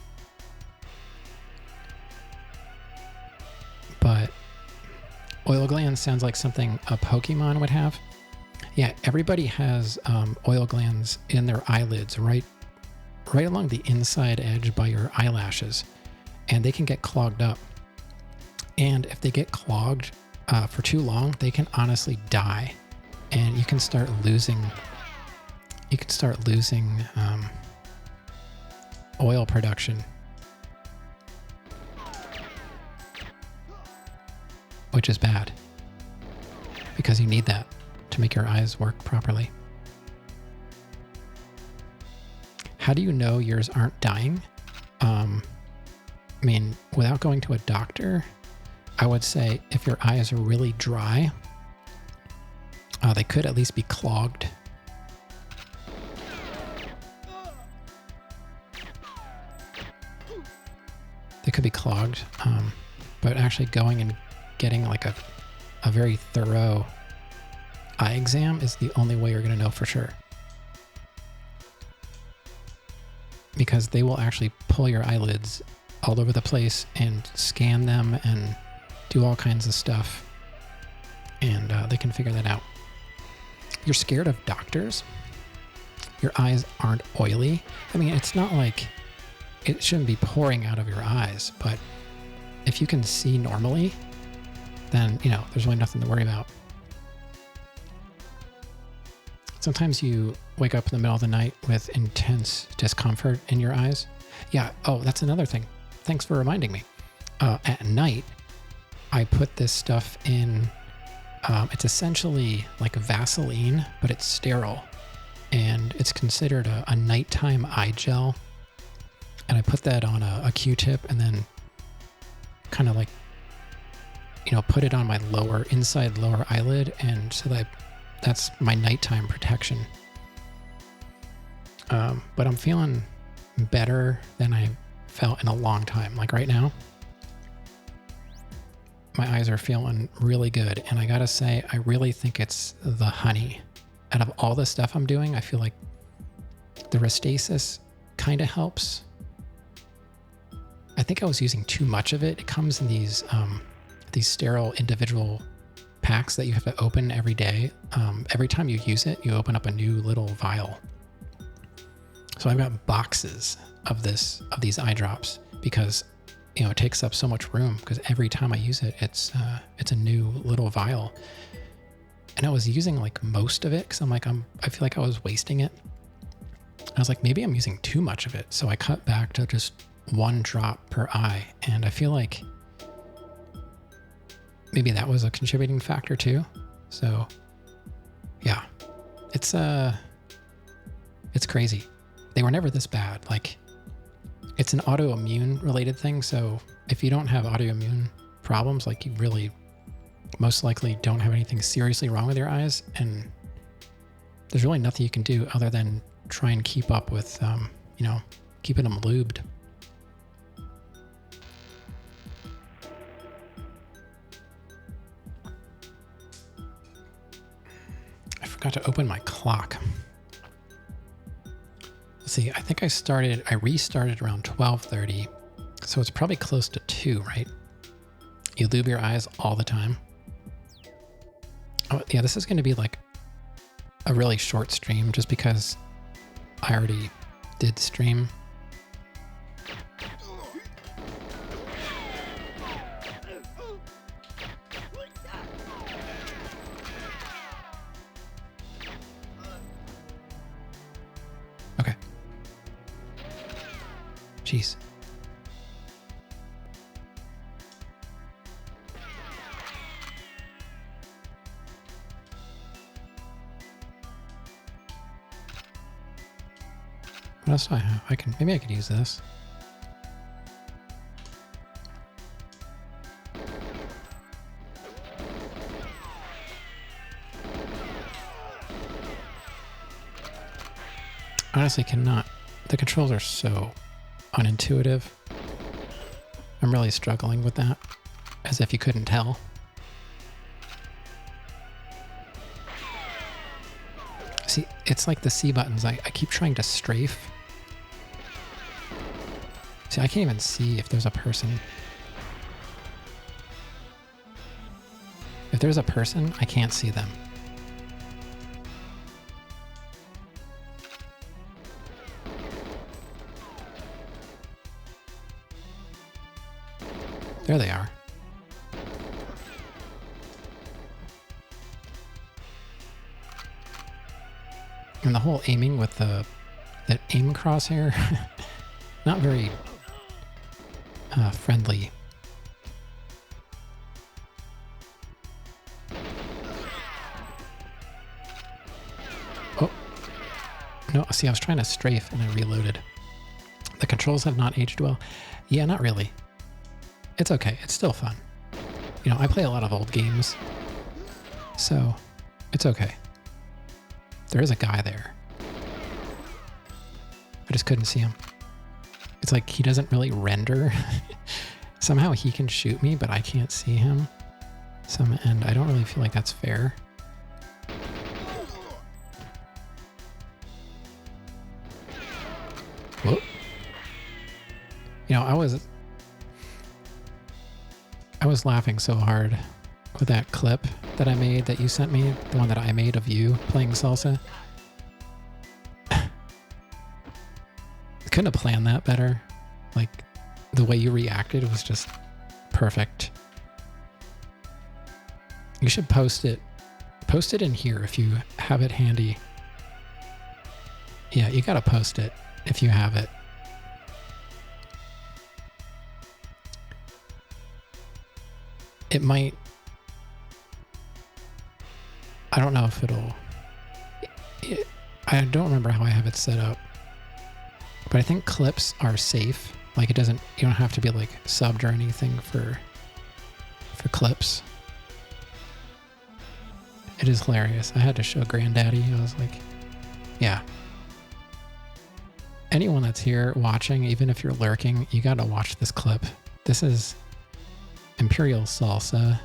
But oil glands sounds like something a Pokemon would have. Yeah, everybody has oil glands in their eyelids, right along the inside edge by your eyelashes, and they can get clogged up. And if they get clogged for too long, they can honestly die, and you can start losing oil production, which is bad because you need that to make your eyes work properly. How do you know yours aren't dying? Without going to a doctor, I would say if your eyes are really dry, they could at least be clogged. They could be clogged, but actually going and getting like a very thorough eye exam is the only way you're going to know for sure. Because they will actually pull your eyelids all over the place and scan them and do all kinds of stuff. And they can figure that out. You're scared of doctors? Your eyes aren't oily? It's not like it shouldn't be pouring out of your eyes, but if you can see normally, then, there's really nothing to worry about. Sometimes you wake up in the middle of the night with intense discomfort in your eyes. Yeah. Oh, that's another thing. Thanks for reminding me. At night, I put this stuff in. It's essentially like Vaseline, but it's sterile. And it's considered a nighttime eye gel. And I put that on a Q-tip and then kind of like, put it on my inside lower eyelid. And so that's my nighttime protection. But I'm feeling better than I felt in a long time. Like right now, my eyes are feeling really good. And I gotta say, I really think it's the honey. Out of all the stuff I'm doing, I feel like the Restasis kind of helps. I think I was using too much of it. It comes in these sterile individual packs that you have to open every day. Every time you use it, you open up a new little vial. So I've got boxes of these eye drops because it takes up so much room, because every time I use it, it's a new little vial. And I was using like most of it because I feel like I was wasting it. I was like, maybe I'm using too much of it. So I cut back to just one drop per eye. And I feel like maybe that was a contributing factor too. So yeah, it's crazy. They were never this bad. Like, it's an autoimmune related thing. So if you don't have autoimmune problems, like, you really most likely don't have anything seriously wrong with your eyes. And there's really nothing you can do other than try and keep up with, keeping them lubed. I forgot to open my clock. see, I think I restarted around 12:30. So it's probably close to 2, right? You lube your eyes all the time. Oh, yeah, this is going to be like a really short stream just because I already did stream. Okay. Jeez. What else do I have? Maybe I could use this. Honestly, cannot. The controls are so unintuitive. I'm really struggling with that, as if you couldn't tell. See, it's like the C buttons. I keep trying to strafe. See, I can't even see if there's a person. If there's a person, I can't see them. There they are. And the whole aiming with that aim crosshair, not very friendly. Oh, no, see, I was trying to strafe and I reloaded. The controls have not aged well. Yeah, not really. It's okay. It's still fun. You know, I play a lot of old games, so it's okay. There is a guy there. I just couldn't see him. It's like he doesn't really render. Somehow he can shoot me, but I can't see him. And I don't really feel like that's fair. Whoop. You know, I was laughing so hard with that clip that I made that you sent me, the one that I made of you playing salsa. I couldn't have planned that better. Like, the way you reacted was just perfect. You should post it. Post it in here if you have it handy. Yeah, you gotta post it if you have it. It might... I don't know if it'll... I don't remember how I have it set up. But I think clips are safe. Like, it doesn't... You don't have to be, like, subbed or anything for clips. It is hilarious. I had to show Granddaddy. I was like, yeah. Anyone that's here watching, even if you're lurking, you gotta watch this clip. This is Imperial Salsa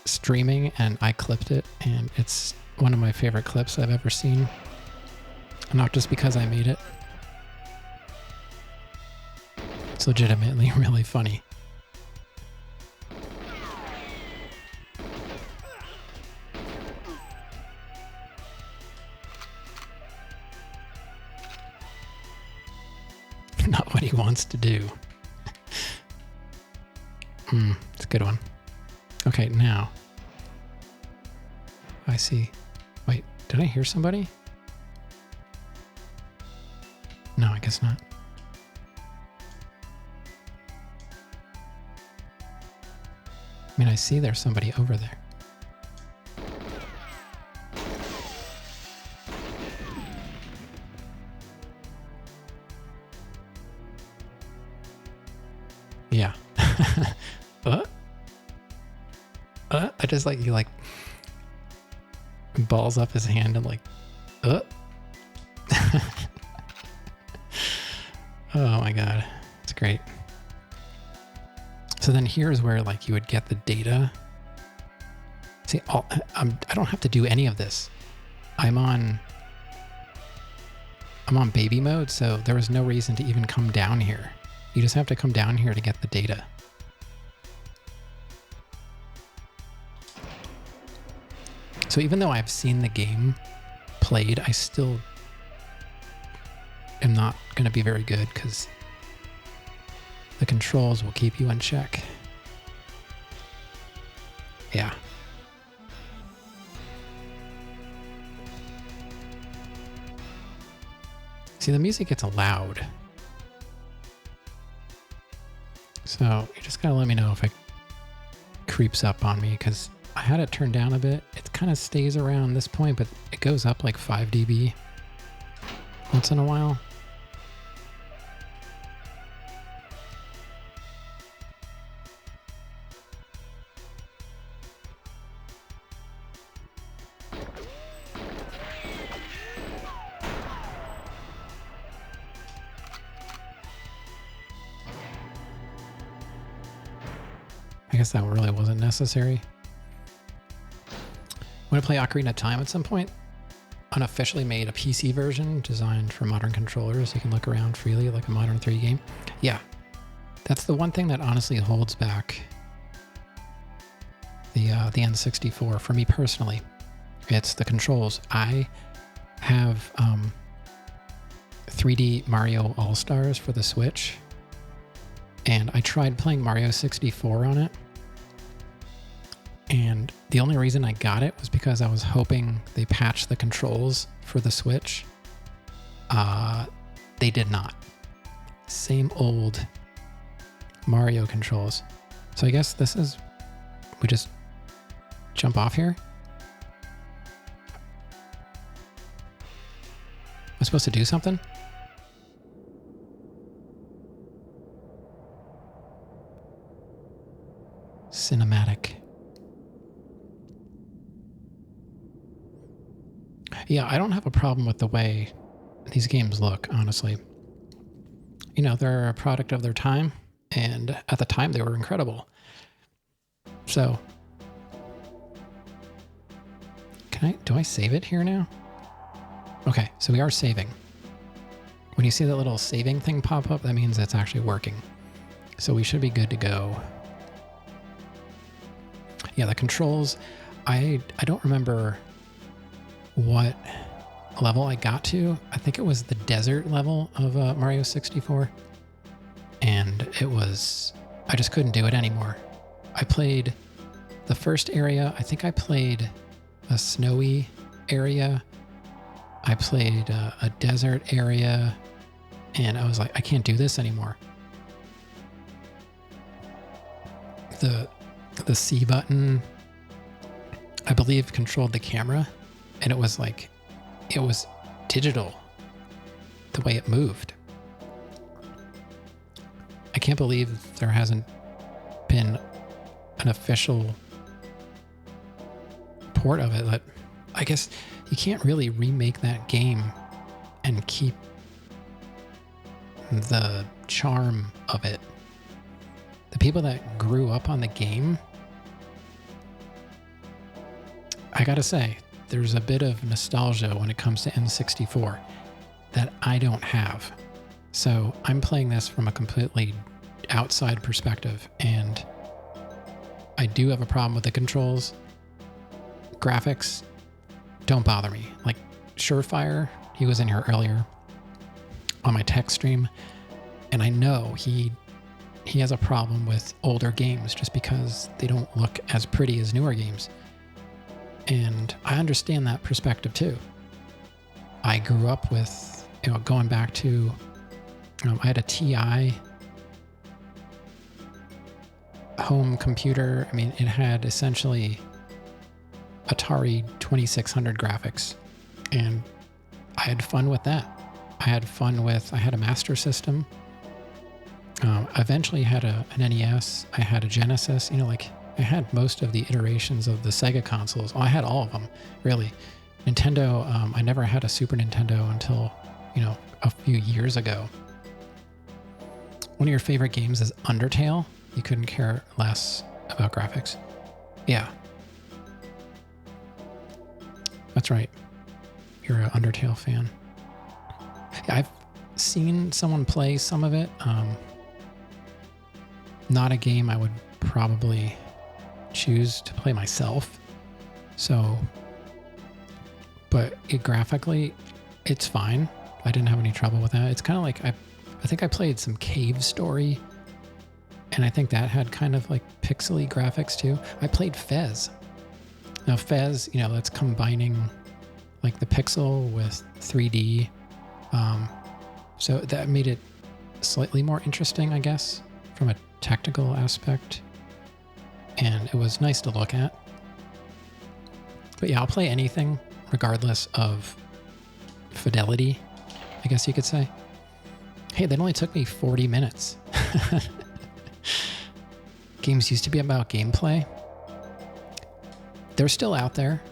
streaming, and I clipped it, and it's one of my favorite clips I've ever seen. Not just because I made it. It's legitimately really funny. Not what he wants to do. It's a good one. Okay, now. I see. Wait, did I hear somebody? No, I guess not. I mean, I see there's somebody over there. Yeah. I just like, he like balls up his hand and like, Oh my God. It's great. So then here's where like you would get the data. See, I don't have to do any of this. I'm on I'm on baby mode, so there was no reason to even come down here. You just have to come down here to get the data. So even though I've seen the game played, I still am not going to be very good because the controls will keep you in check. Yeah. See, the music gets loud. So you just gotta let me know if it creeps up on me, because I had it turned down a bit. It kind of stays around this point, but it goes up like 5 dB once in a while. I guess that really wasn't necessary. I'm going to play Ocarina of Time at some point. Unofficially made a PC version designed for modern controllers. You can look around freely like a modern 3D game. Yeah, that's the one thing that honestly holds back the N64 for me personally. It's the controls. I have 3D Mario All-Stars for the Switch, and I tried playing Mario 64 on it. And the only reason I got it was because I was hoping they patched the controls for the Switch. They did not. Same old Mario controls. So I guess this is... we just jump off here? Am I supposed to do something? Cinematic. Yeah, I don't have a problem with the way these games look, honestly. You know, they're a product of their time, and at the time they were incredible. So, do I save it here now? Okay, so we are saving. When you see that little saving thing pop up, that means it's actually working. So we should be good to go. Yeah, the controls, I don't remember what level I got to. I think it was the desert level of Mario 64. And it was, I just couldn't do it anymore. I played the first area. I think I played a snowy area. I played a desert area. And I was like, I can't do this anymore. The C button, I believe, controlled the camera. And it was like, it was digital, the way it moved. I can't believe there hasn't been an official port of it. But I guess you can't really remake that game and keep the charm of it. The people that grew up on the game, I gotta say, there's a bit of nostalgia when it comes to N64 that I don't have. So I'm playing this from a completely outside perspective, and I do have a problem with the controls. Graphics don't bother me. Like Surefire, he was in here earlier on my tech stream, and I know he has a problem with older games just because they don't look as pretty as newer games. And I understand that perspective too. I grew up with, going back to, I had a TI home computer. I mean, it had essentially Atari 2600 graphics, and I had fun with that. I had a Master System. Eventually had an NES. I had a Genesis, I had most of the iterations of the Sega consoles. I had all of them, really. Nintendo, I never had a Super Nintendo until, a few years ago. One of your favorite games is Undertale. You couldn't care less about graphics. Yeah. That's right. You're an Undertale fan. I've seen someone play some of it. Not a game I would probably choose to play myself. So, but graphically, it's fine. I didn't have any trouble with that. It's kind of like, I think I played some Cave Story, and I think that had kind of like pixely graphics too. I played Fez. Now Fez, that's combining like the pixel with 3D. So that made it slightly more interesting, I guess, from a technical aspect. And it was nice to look at. But yeah, I'll play anything regardless of fidelity, I guess you could say. Hey, that only took me 40 minutes. Games used to be about gameplay. They're still out there.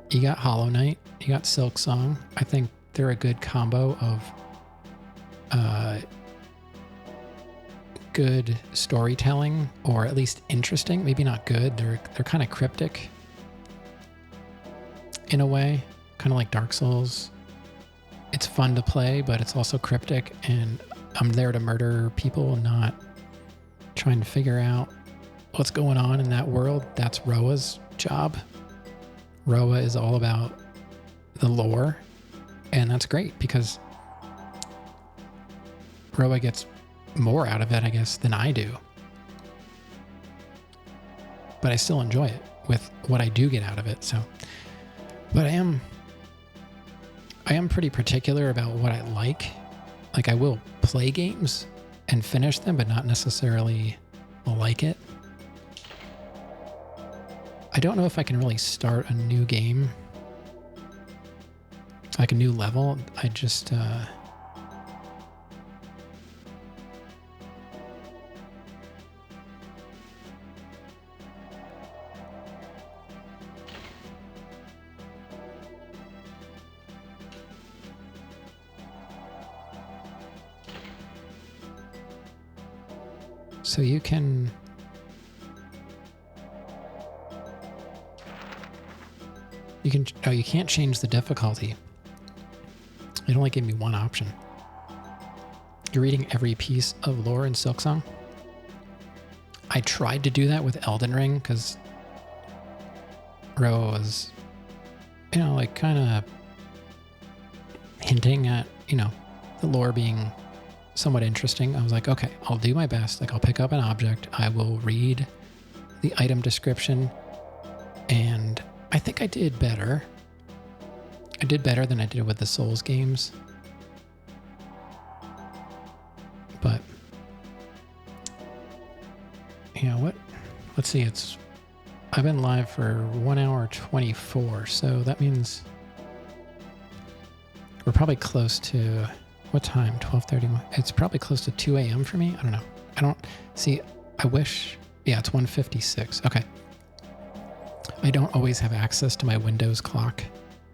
You got Hollow Knight, you got Silksong. I think they're a good combo of good storytelling, or at least interesting. Maybe not good. They're kind of cryptic in a way, kind of like Dark Souls. It's fun to play, but it's also cryptic, and I'm there to murder people, not trying to figure out what's going on in that world. That's Roa's job. Roa is all about the lore, and that's great because Roa gets more out of it, I guess, than I do. But I still enjoy it with what I do get out of it. So, but I am pretty particular about what I like. Like, I will play games and finish them, but not necessarily like it. I don't know if I can really start a new game, like a new level. I just, so you can, oh, you can't change the difficulty. It only gave me one option. You're reading every piece of lore in Silksong. I tried to do that with Elden Ring because Ro was, like kind of hinting at, the lore being somewhat interesting. I was like, okay, I'll do my best. Like, I'll pick up an object. I will read the item description, and I think I did better. I did better than I did with the Souls games. But, let's see, I've been live for 1 hour 24, so that means we're probably close to, what time? 12:31. It's probably close to 2 a.m. for me. I don't know. I don't see. I wish. Yeah, it's 1:56. Okay. I don't always have access to my Windows clock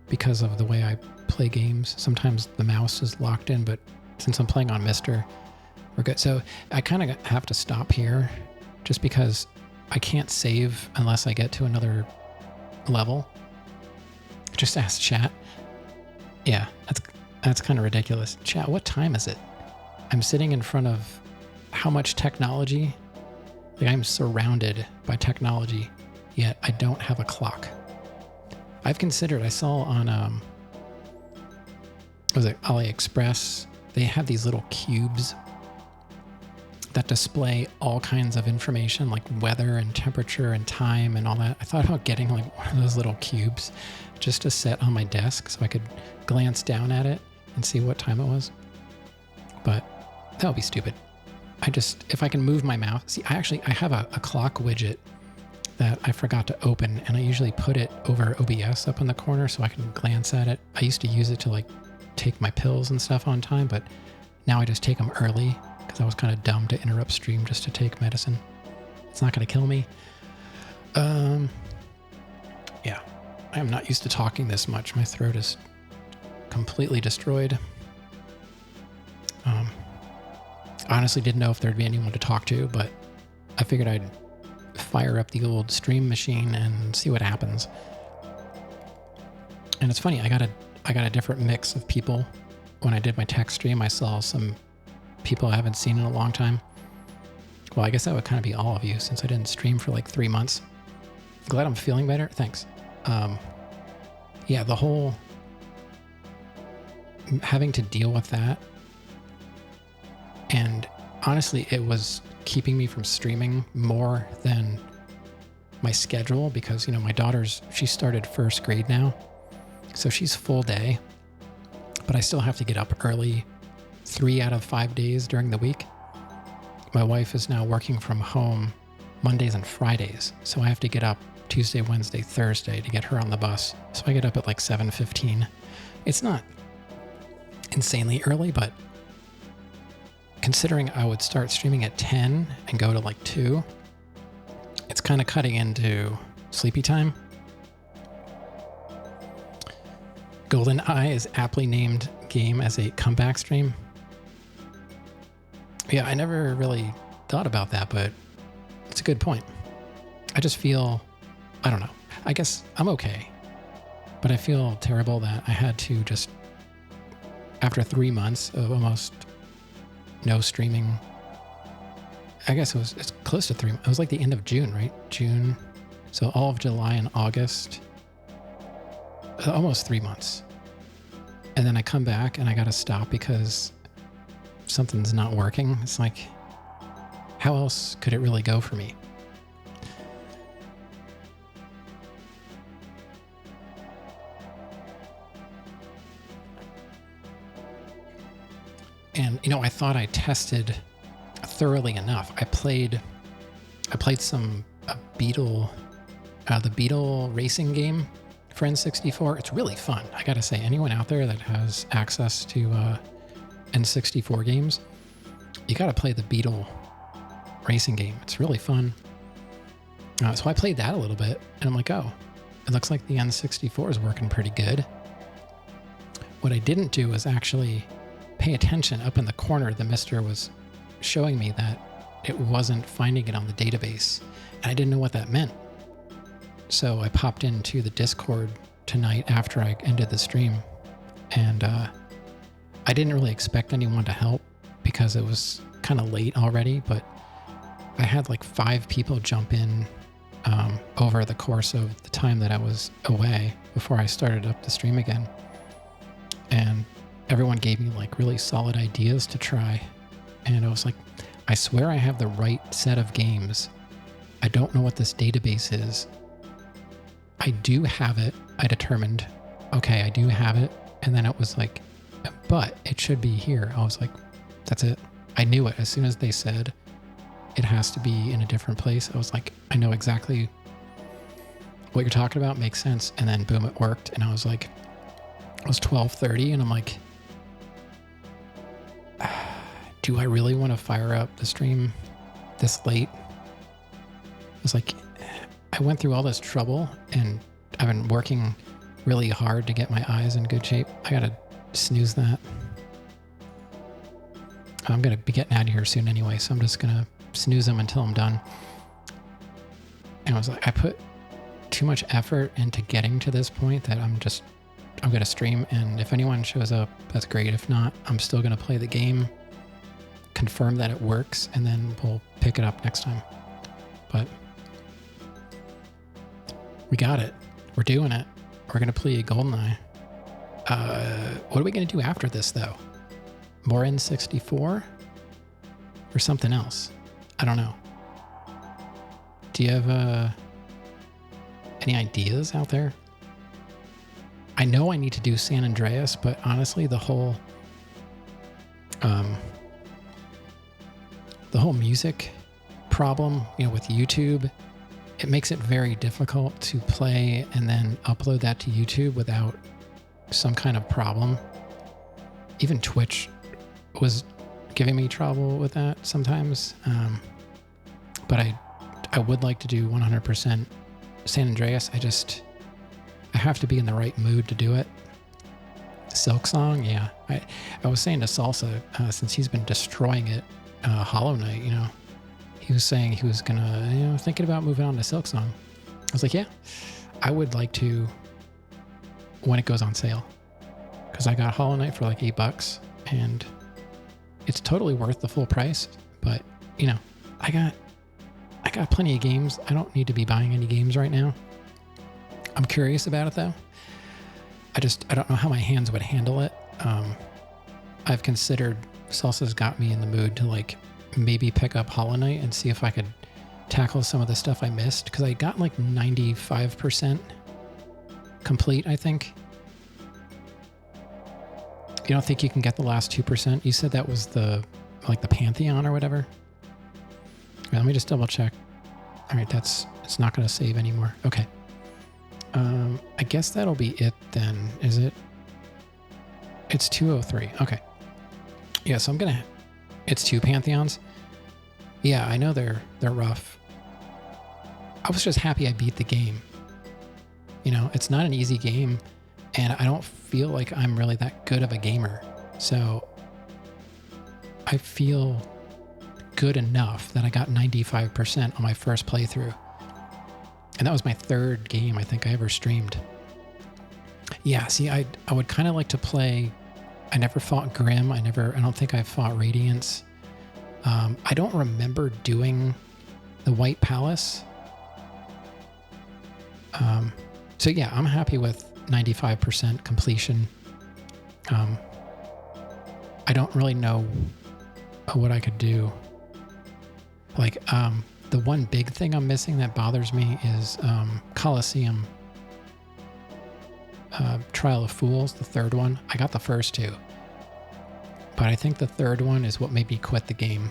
because of the way I play games. Sometimes the mouse is locked in, but since I'm playing on Mister, we're good. So I kind of have to stop here just because I can't save unless I get to another level. Just ask chat. Yeah, that's kind of ridiculous. Chat, what time is it? I'm sitting in front of how much technology? Like, I'm surrounded by technology, yet I don't have a clock. I've considered, I saw on, was it AliExpress? They have these little cubes that display all kinds of information, like weather and temperature and time and all that. I thought about getting like one of those little cubes just to set on my desk so I could glance down at it and see what time it was. But that would be stupid. If I can move my mouse, see, I have a clock widget that I forgot to open, and I usually put it over OBS up in the corner so I can glance at it. I used to use it to like take my pills and stuff on time, but now I just take them early because I was kind of dumb to interrupt stream just to take medicine. It's not going to kill me. Yeah, I am not used to talking this much. My throat is completely destroyed. I honestly didn't know if there'd be anyone to talk to, but I figured I'd fire up the old stream machine and see what happens. And it's funny, I got a different mix of people when I did my tech stream, I saw some people I haven't seen in a long time. Well, I guess that would kind of be all of you since I didn't stream for like 3 months. Glad I'm feeling better. Thanks. Yeah, the whole having to deal with that. And honestly, it was keeping me from streaming more than my schedule because, my she started first grade now. So she's full day, but I still have to get up early 3 out of 5 days during the week. My wife is now working from home Mondays and Fridays. So I have to get up Tuesday, Wednesday, Thursday to get her on the bus. So I get up at like 7:15. It's not insanely early, but considering I would start streaming at 10 and go to like 2, it's kind of cutting into sleepy time. GoldenEye is aptly named game as a comeback stream. Yeah, I never really thought about that, but it's a good point. I just feel, I don't know. I guess I'm okay, but I feel terrible that I had to just, after 3 months of almost no streaming, I guess it's close to 3. It was like the end of June, right? June. So all of July and August, almost 3 months. And then I come back and I got to stop because something's not working. It's like, how else could it really go for me? And, I thought I tested thoroughly enough. I played some the Beetle racing game for N64. It's really fun. I gotta say, anyone out there that has access to N64 games, you gotta play the Beetle racing game. It's really fun. So I played that a little bit, and I'm like, oh, it looks like the N64 is working pretty good. What I didn't do was actually pay attention. Up in the corner, the mister was showing me that it wasn't finding it on the database, and I didn't know what that meant. So I popped into the Discord tonight after I ended the stream, and I didn't really expect anyone to help because it was kind of late already, but I had like 5 people jump in over the course of the time that I was away before I started up the stream again. And everyone gave me like really solid ideas to try. And I was like, I swear I have the right set of games. I don't know what this database is. I do have it. I determined, okay, I do have it. And then it was like, but it should be here. I was like, that's it. I knew it. As soon as they said it has to be in a different place, I was like, I know exactly what you're talking about. Makes sense. And then boom, it worked. And I was like, it was 12:30 and I'm like, do I really want to fire up the stream this late? I was like, I went through all this trouble and I've been working really hard to get my eyes in good shape. I gotta snooze that. I'm gonna be getting out of here soon anyway, so I'm just gonna snooze them until I'm done. And I was like, I put too much effort into getting to this point that I'm gonna stream, and if anyone shows up, that's great. If not, I'm still gonna play the game, confirm that it works, and then we'll pick it up next time. But we got it. We're doing it. We're gonna play GoldenEye. What are we gonna do after this though? More N64 or something else? I don't know. Do you have any ideas out there? I know I need to do San Andreas, but honestly, the whole music problem, with YouTube, it makes it very difficult to play and then upload that to YouTube without some kind of problem. Even Twitch was giving me trouble with that sometimes. But I would like to do 100% San Andreas. I have to be in the right mood to do it. Silk Song, yeah. I was saying to Salsa, since he's been destroying it, Hollow Knight, he was saying he was gonna, thinking about moving on to Silk Song. I was like, yeah, I would like to when it goes on sale. because I got Hollow Knight for like $8 and it's totally worth the full price. But you know, I got plenty of games. I don't need to be buying any games right now. I'm curious about it though. I don't know how my hands would handle it. I've considered, Salsa's got me in the mood to like maybe pick up Hollow Knight and see if I could tackle some of the stuff I missed, because I got like 95% complete, I think. You don't think you can get the last 2%? You said that was the Pantheon or whatever. All right, let me just double check. All right, it's not going to save anymore. Okay. I guess that'll be it then, is it? It's 203. Okay. Yeah, so it's 2 Pantheons. Yeah, I know they're rough. I was just happy I beat the game. You know, it's not an easy game, and I don't feel like I'm really that good of a gamer. So I feel good enough that I got 95% on my first playthrough. And that was my 3rd game I think I ever streamed. Yeah, see, I would kind of like to play. I never fought Grim. I don't think I fought Radiance. I don't remember doing the White Palace. So yeah, I'm happy with 95% completion. I don't really know what I could do. Like, the one big thing I'm missing that bothers me is Colosseum. Trial of Fools, the 3rd one. I got the first 2. But I think the 3rd one is what made me quit the game.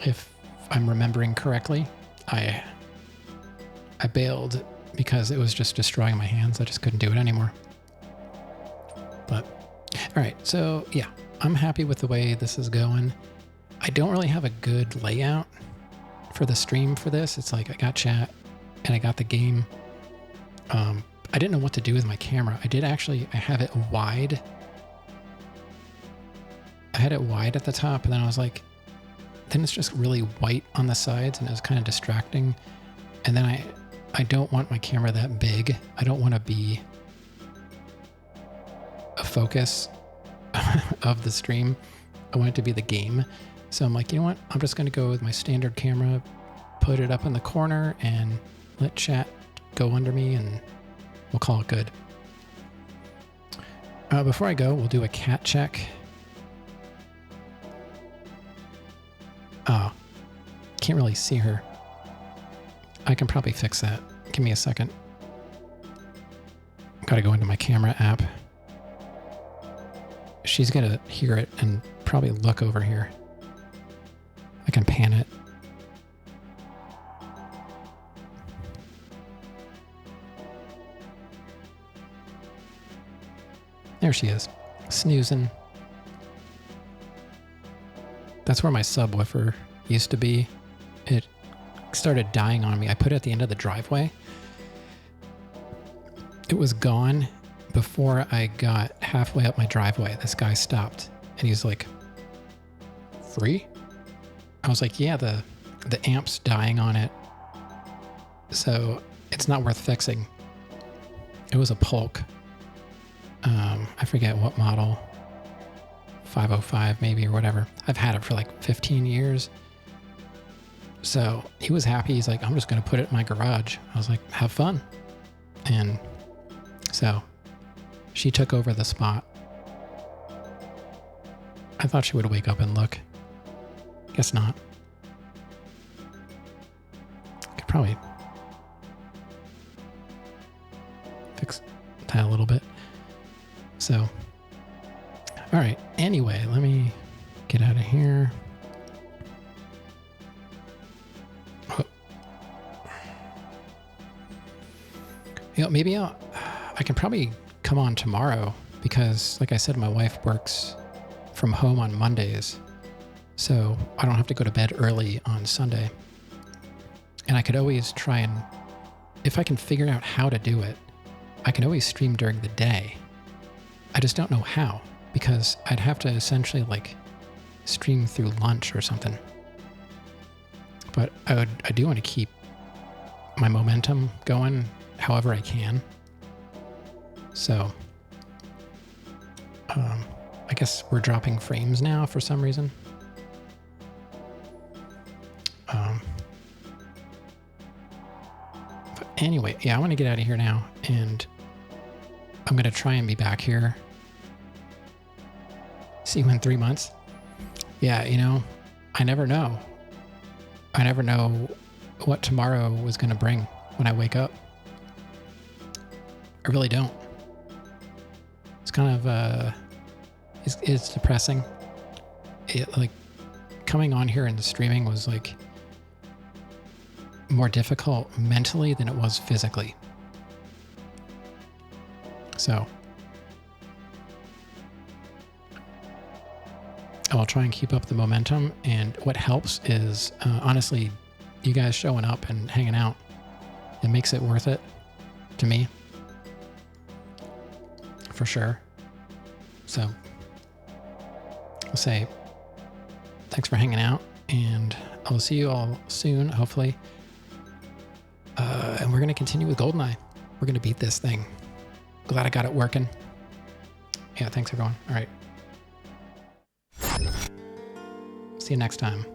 If I'm remembering correctly, I bailed because it was just destroying my hands. I just couldn't do it anymore. But, all right. So, yeah, I'm happy with the way this is going. I don't really have a good layout for the stream for this. It's like I got chat and I got the game. I didn't know what to do with my camera. I have it wide. I had it wide at the top, and then I was like, then it's just really white on the sides, and it was kind of distracting. And then I don't want my camera that big. I don't want to be a focus of the stream. I want it to be the game. So I'm like, you know what? I'm just going to go with my standard camera, put it up in the corner, and let chat go under me, and we'll call it good. Before I go, we'll do a cat check. Oh, can't really see her. I can probably fix that. Give me a second. Gotta go into my camera app. She's gonna hear it and probably look over here. I can pan it. There she is, snoozing. That's where my subwoofer used to be. It started dying on me. I put it at the end of the driveway. It was gone before I got halfway up my driveway. This guy stopped and he's like, "Free?" I was like, "Yeah, the amp's dying on it, so it's not worth fixing." It was a Polk. I forget what model, 505 maybe or whatever. I've had it for like 15 years. So he was happy. He's like, "I'm just going to put it in my garage." I was like, "Have fun." And so she took over the spot. I thought she would wake up and look. Guess not. Could probably fix that a little bit. So, all right. Anyway, let me get out of here. Oh. You know, maybe I can probably come on tomorrow because, like I said, my wife works from home on Mondays, so I don't have to go to bed early on Sunday. And I could always try and, if I can figure out how to do it, I can always stream during the day. I just don't know how, because I'd have to essentially like stream through lunch or something. But I do want to keep my momentum going however I can. So, I guess we're dropping frames now for some reason. But anyway, yeah, I want to get out of here now, and I'm going to try and be back here. See you in 3 months. Yeah, you know, I never know. I never know what tomorrow was going to bring when I wake up. I really don't. It's kind of, it's depressing. Like, coming on here and the streaming was like more difficult mentally than it was physically. So I'll try and keep up the momentum. And what helps is, honestly, you guys showing up and hanging out. It makes it worth it to me. For sure. So I'll say thanks for hanging out, and I'll see you all soon, hopefully. And we're going to continue with GoldenEye. We're going to beat this thing. Glad I got it working. Yeah, thanks everyone. All right. See you next time.